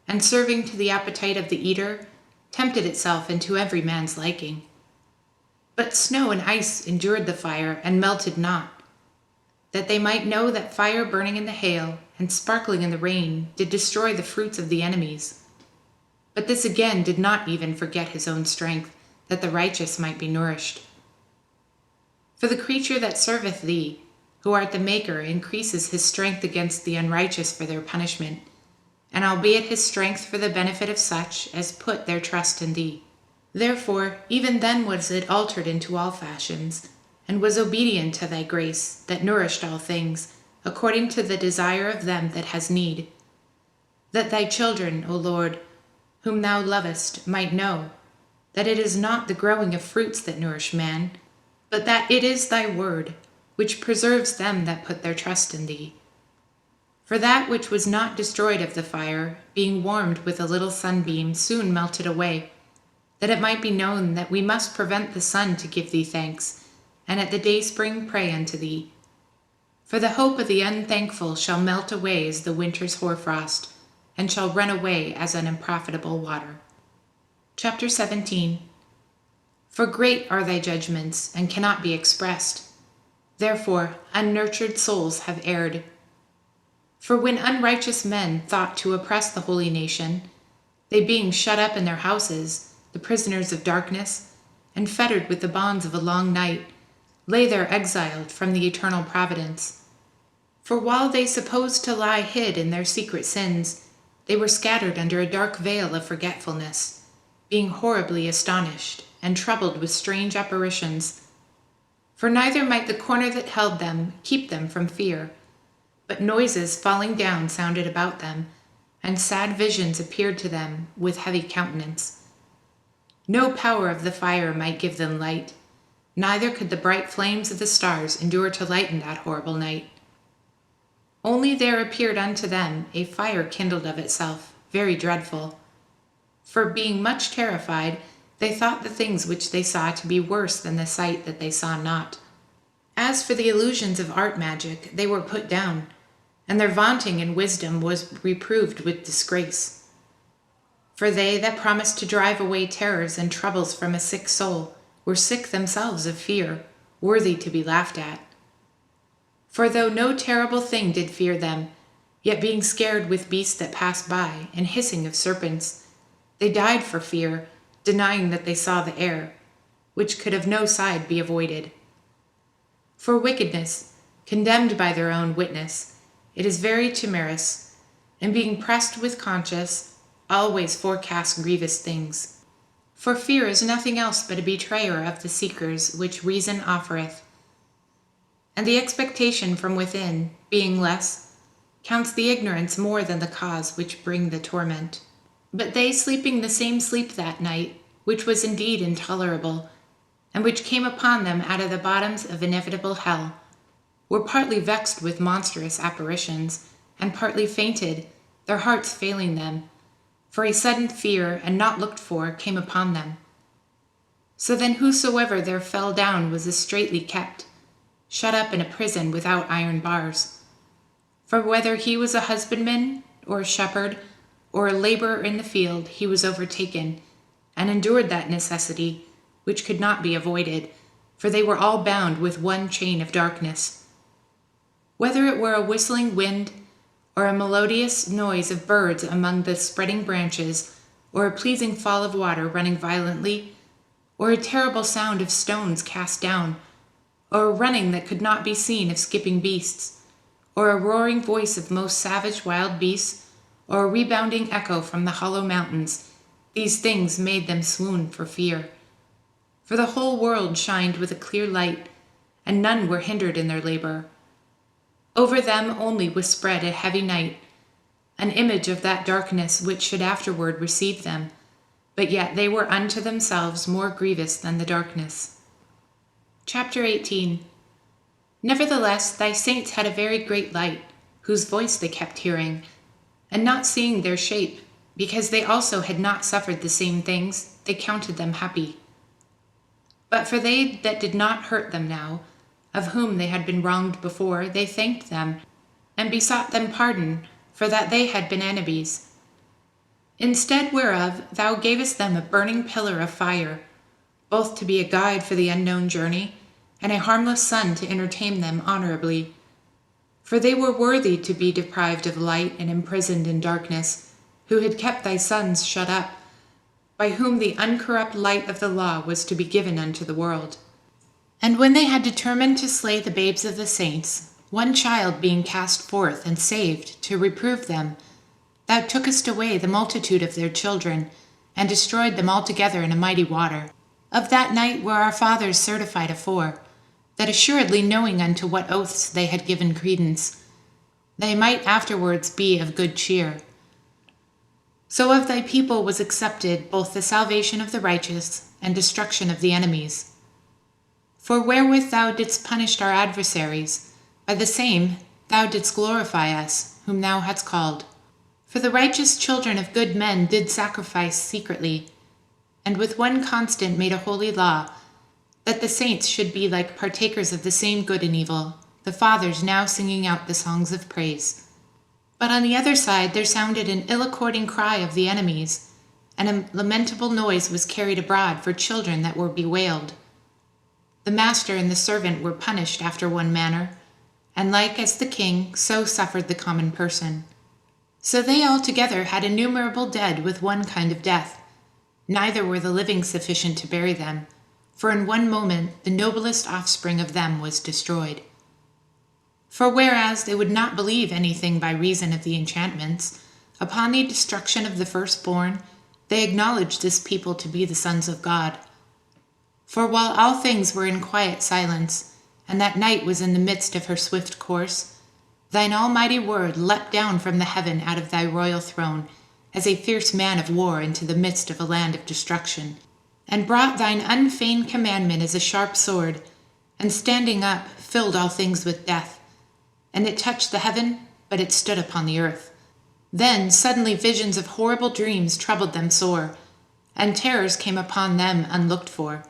and serving to the appetite of the eater, tempted itself into every man's liking. But snow and ice endured the fire, and melted not, that they might know that fire burning in the hail, and sparkling in the rain, did destroy the fruits of the enemies. But this again did not even forget his own strength, that the righteous might be nourished. For the creature that serveth thee, who art the Maker, increases his strength against the unrighteous for their punishment, and albeit his strength for the benefit of such as put their trust in thee. Therefore even then was it altered into all fashions, and was obedient to thy grace, that nourished all things, according to the desire of them that has need. That thy children, O Lord, whom thou lovest, might know, that it is not the growing of fruits that nourish man, but that it is thy word, which preserves them that put their trust in thee. For that which was not destroyed of the fire, being warmed with a little sunbeam, soon melted away, that it might be known that we must prevent the sun to give thee thanks, and at the dayspring pray unto thee. For the hope of the unthankful shall melt away as the winter's hoarfrost, and shall run away as an unprofitable water. Chapter 17. For great are thy judgments, and cannot be expressed. Therefore unnurtured souls have erred. For when unrighteous men thought to oppress the holy nation, they being shut up in their houses, the prisoners of darkness, and fettered with the bonds of a long night, lay there exiled from the eternal providence. For while they supposed to lie hid in their secret sins, they were scattered under a dark veil of forgetfulness, being horribly astonished and troubled with strange apparitions. For neither might the corner that held them keep them from fear, but noises falling down sounded about them, and sad visions appeared to them with heavy countenance. No power of the fire might give them light, neither could the bright flames of the stars endure to lighten that horrible night. Only there appeared unto them a fire kindled of itself, very dreadful. For being much terrified, they thought the things which they saw to be worse than the sight that they saw not. As for the illusions of art magic, they were put down, and their vaunting in wisdom was reproved with disgrace. For they that promised to drive away terrors and troubles from a sick soul were sick themselves of fear, worthy to be laughed at. For though no terrible thing did fear them, yet being scared with beasts that passed by, and hissing of serpents, they died for fear, denying that they saw the air, which could of no side be avoided. For wickedness, condemned by their own witness, it is very timorous, and being pressed with conscience, always forecast grievous things. For fear is nothing else but a betrayer of the seekers which reason offereth. And the expectation from within, being less, counts the ignorance more than the cause which bring the torment. But they sleeping the same sleep that night, which was indeed intolerable, and which came upon them out of the bottoms of inevitable hell, were partly vexed with monstrous apparitions, and partly fainted, their hearts failing them, for a sudden fear, and not looked for, came upon them. So then whosoever there fell down was as straitly kept, shut up in a prison without iron bars. For whether he was a husbandman, or a shepherd, or a laborer in the field, he was overtaken, and endured that necessity, which could not be avoided, for they were all bound with one chain of darkness. Whether it were a whistling wind, or a melodious noise of birds among the spreading branches, or a pleasing fall of water running violently, or a terrible sound of stones cast down, or a running that could not be seen of skipping beasts, or a roaring voice of most savage wild beasts, or a rebounding echo from the hollow mountains, these things made them swoon for fear. For the whole world shined with a clear light, and none were hindered in their labor. Over them only was spread a heavy night, an image of that darkness which should afterward receive them, but yet they were unto themselves more grievous than the darkness. Chapter 18. Nevertheless, thy saints had a very great light, whose voice they kept hearing, and not seeing their shape, because they also had not suffered the same things, they counted them happy. But for they that did not hurt them now, of whom they had been wronged before, they thanked them, and besought them pardon, for that they had been enemies. Instead whereof thou gavest them a burning pillar of fire, both to be a guide for the unknown journey, and a harmless sun to entertain them honorably. For they were worthy to be deprived of light and imprisoned in darkness, who had kept thy sons shut up, by whom the uncorrupt light of the law was to be given unto the world. And when they had determined to slay the babes of the saints, one child being cast forth and saved, to reprove them, thou tookest away the multitude of their children, and destroyed them altogether in a mighty water. Of that night were our fathers certified afore, that assuredly knowing unto what oaths they had given credence, they might afterwards be of good cheer. So of thy people was accepted both the salvation of the righteous and destruction of the enemies. For wherewith thou didst punish our adversaries, by the same thou didst glorify us, whom thou hadst called. For the righteous children of good men did sacrifice secretly, and with one constant made a holy law, that the saints should be like partakers of the same good and evil, the fathers now singing out the songs of praise. But on the other side there sounded an ill-according cry of the enemies, and a lamentable noise was carried abroad for children that were bewailed. The master and the servant were punished after one manner, and like as the king, so suffered the common person. So they all together had innumerable dead with one kind of death. Neither were the living sufficient to bury them, for in one moment the noblest offspring of them was destroyed. For whereas they would not believe anything by reason of the enchantments, upon the destruction of the firstborn, they acknowledged this people to be the sons of God. For while all things were in quiet silence, and that night was in the midst of her swift course, thine almighty word leapt down from the heaven out of thy royal throne, as a fierce man of war into the midst of a land of destruction, and brought thine unfeigned commandment as a sharp sword, and standing up filled all things with death. And it touched the heaven, but it stood upon the earth. Then suddenly visions of horrible dreams troubled them sore, and terrors came upon them unlooked for.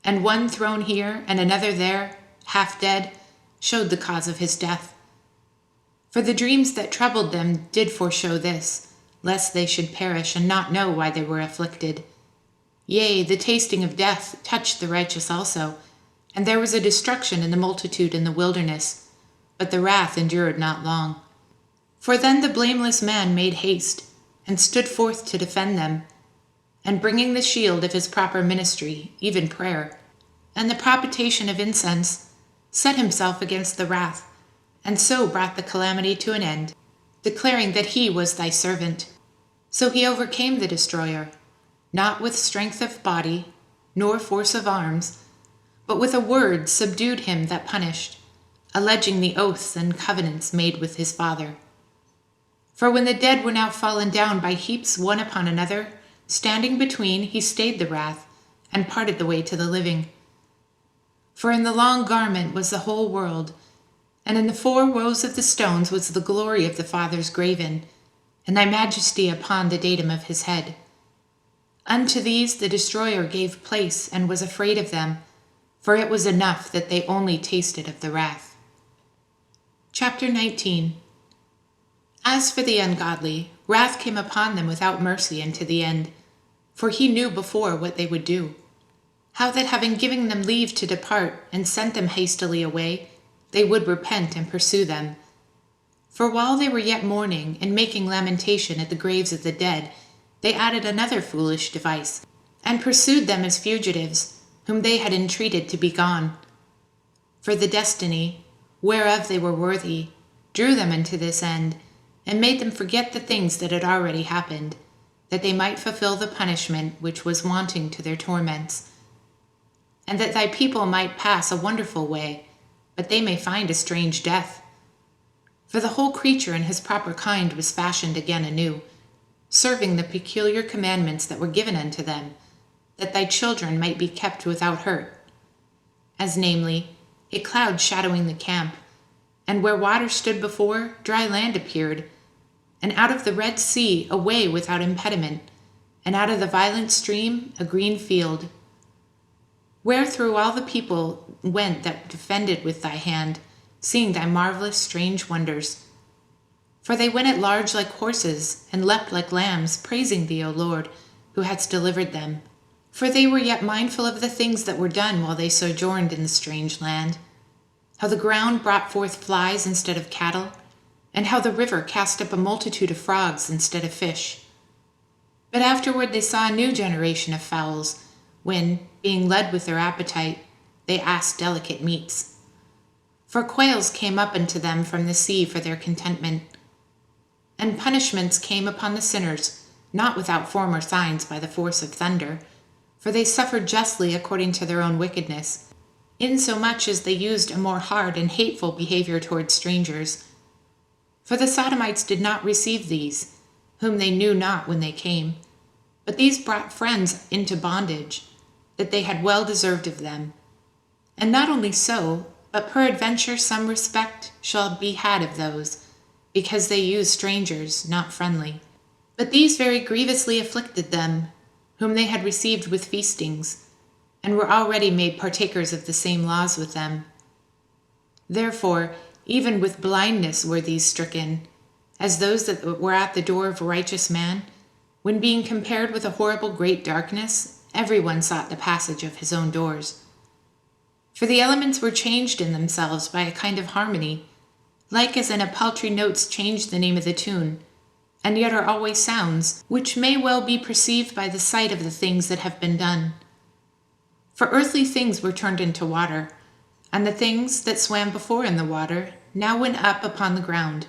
And one thrown here and another there, half dead, showed the cause of his death. For the dreams that troubled them did foreshow this, lest they should perish and not know why they were afflicted. Yea, the tasting of death touched the righteous also, and there was a destruction in the multitude in the wilderness, but the wrath endured not long. For then the blameless man made haste, and stood forth to defend them, and bringing the shield of his proper ministry, even prayer, and the propitiation of incense, set himself against the wrath, and so brought the calamity to an end, declaring that he was thy servant. So he overcame the destroyer, not with strength of body, nor force of arms, but with a word subdued him that punished, alleging the oaths and covenants made with his father. For when the dead were now fallen down by heaps one upon another, standing between, he stayed the wrath, and parted the way to the living. For in the long garment was the whole world, and in the 4 rows of the stones was the glory of the Father's graven, and thy majesty upon the datum of his head. Unto these the destroyer gave place, and was afraid of them, for it was enough that they only tasted of the wrath. Chapter 19. As for the ungodly, wrath came upon them without mercy unto the end, for he knew before what they would do, how that having given them leave to depart, and sent them hastily away, they would repent and pursue them. For while they were yet mourning and making lamentation at the graves of the dead, they added another foolish device, and pursued them as fugitives, whom they had entreated to be gone. For the destiny, whereof they were worthy, drew them unto this end, and made them forget the things that had already happened, that they might fulfill the punishment which was wanting to their torments. And that thy people might pass a wonderful way, but they may find a strange death. For the whole creature in his proper kind was fashioned again anew, serving the peculiar commandments that were given unto them, that thy children might be kept without hurt, as namely, a cloud shadowing the camp, and where water stood before, dry land appeared, and out of the Red Sea a way without impediment, and out of the violent stream a green field, where through all the people went that defended with thy hand, seeing thy marvelous strange wonders. For they went at large like horses, and leapt like lambs, praising thee, O Lord, who hadst delivered them. For they were yet mindful of the things that were done while they sojourned in the strange land, how the ground brought forth flies instead of cattle, and how the river cast up a multitude of frogs instead of fish. But afterward they saw a new generation of fowls, when, being led with their appetite, they asked delicate meats. For quails came up unto them from the sea for their contentment. And punishments came upon the sinners, not without former signs by the force of thunder, for they suffered justly according to their own wickedness, insomuch as they used a more hard and hateful behavior towards strangers. For the Sodomites did not receive these, whom they knew not when they came, but these brought friends into bondage, that they had well deserved of them. And not only so, but peradventure some respect shall be had of those, because they use strangers not friendly. But these very grievously afflicted them, whom they had received with feastings, and were already made partakers of the same laws with them. Therefore, even with blindness were these stricken, as those that were at the door of a righteous man, when being compared with a horrible great darkness, everyone sought the passage of his own doors. For the elements were changed in themselves by a kind of harmony, like as in a paltry notes change the name of the tune, and yet are always sounds, which may well be perceived by the sight of the things that have been done. For earthly things were turned into water, and the things that swam before in the water now went up upon the ground.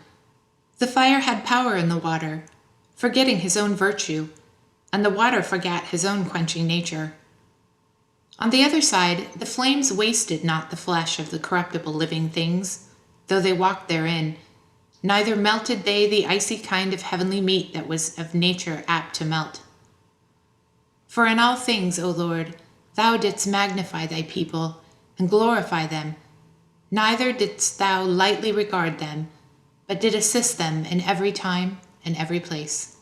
The fire had power in the water, forgetting his own virtue, and the water forgat his own quenching nature. On the other side, the flames wasted not the flesh of the corruptible living things, though they walked therein, neither melted they the icy kind of heavenly meat that was of nature apt to melt. For in all things, O Lord, thou didst magnify thy people, and glorify them, neither didst thou lightly regard them, but did assist them in every time and every place.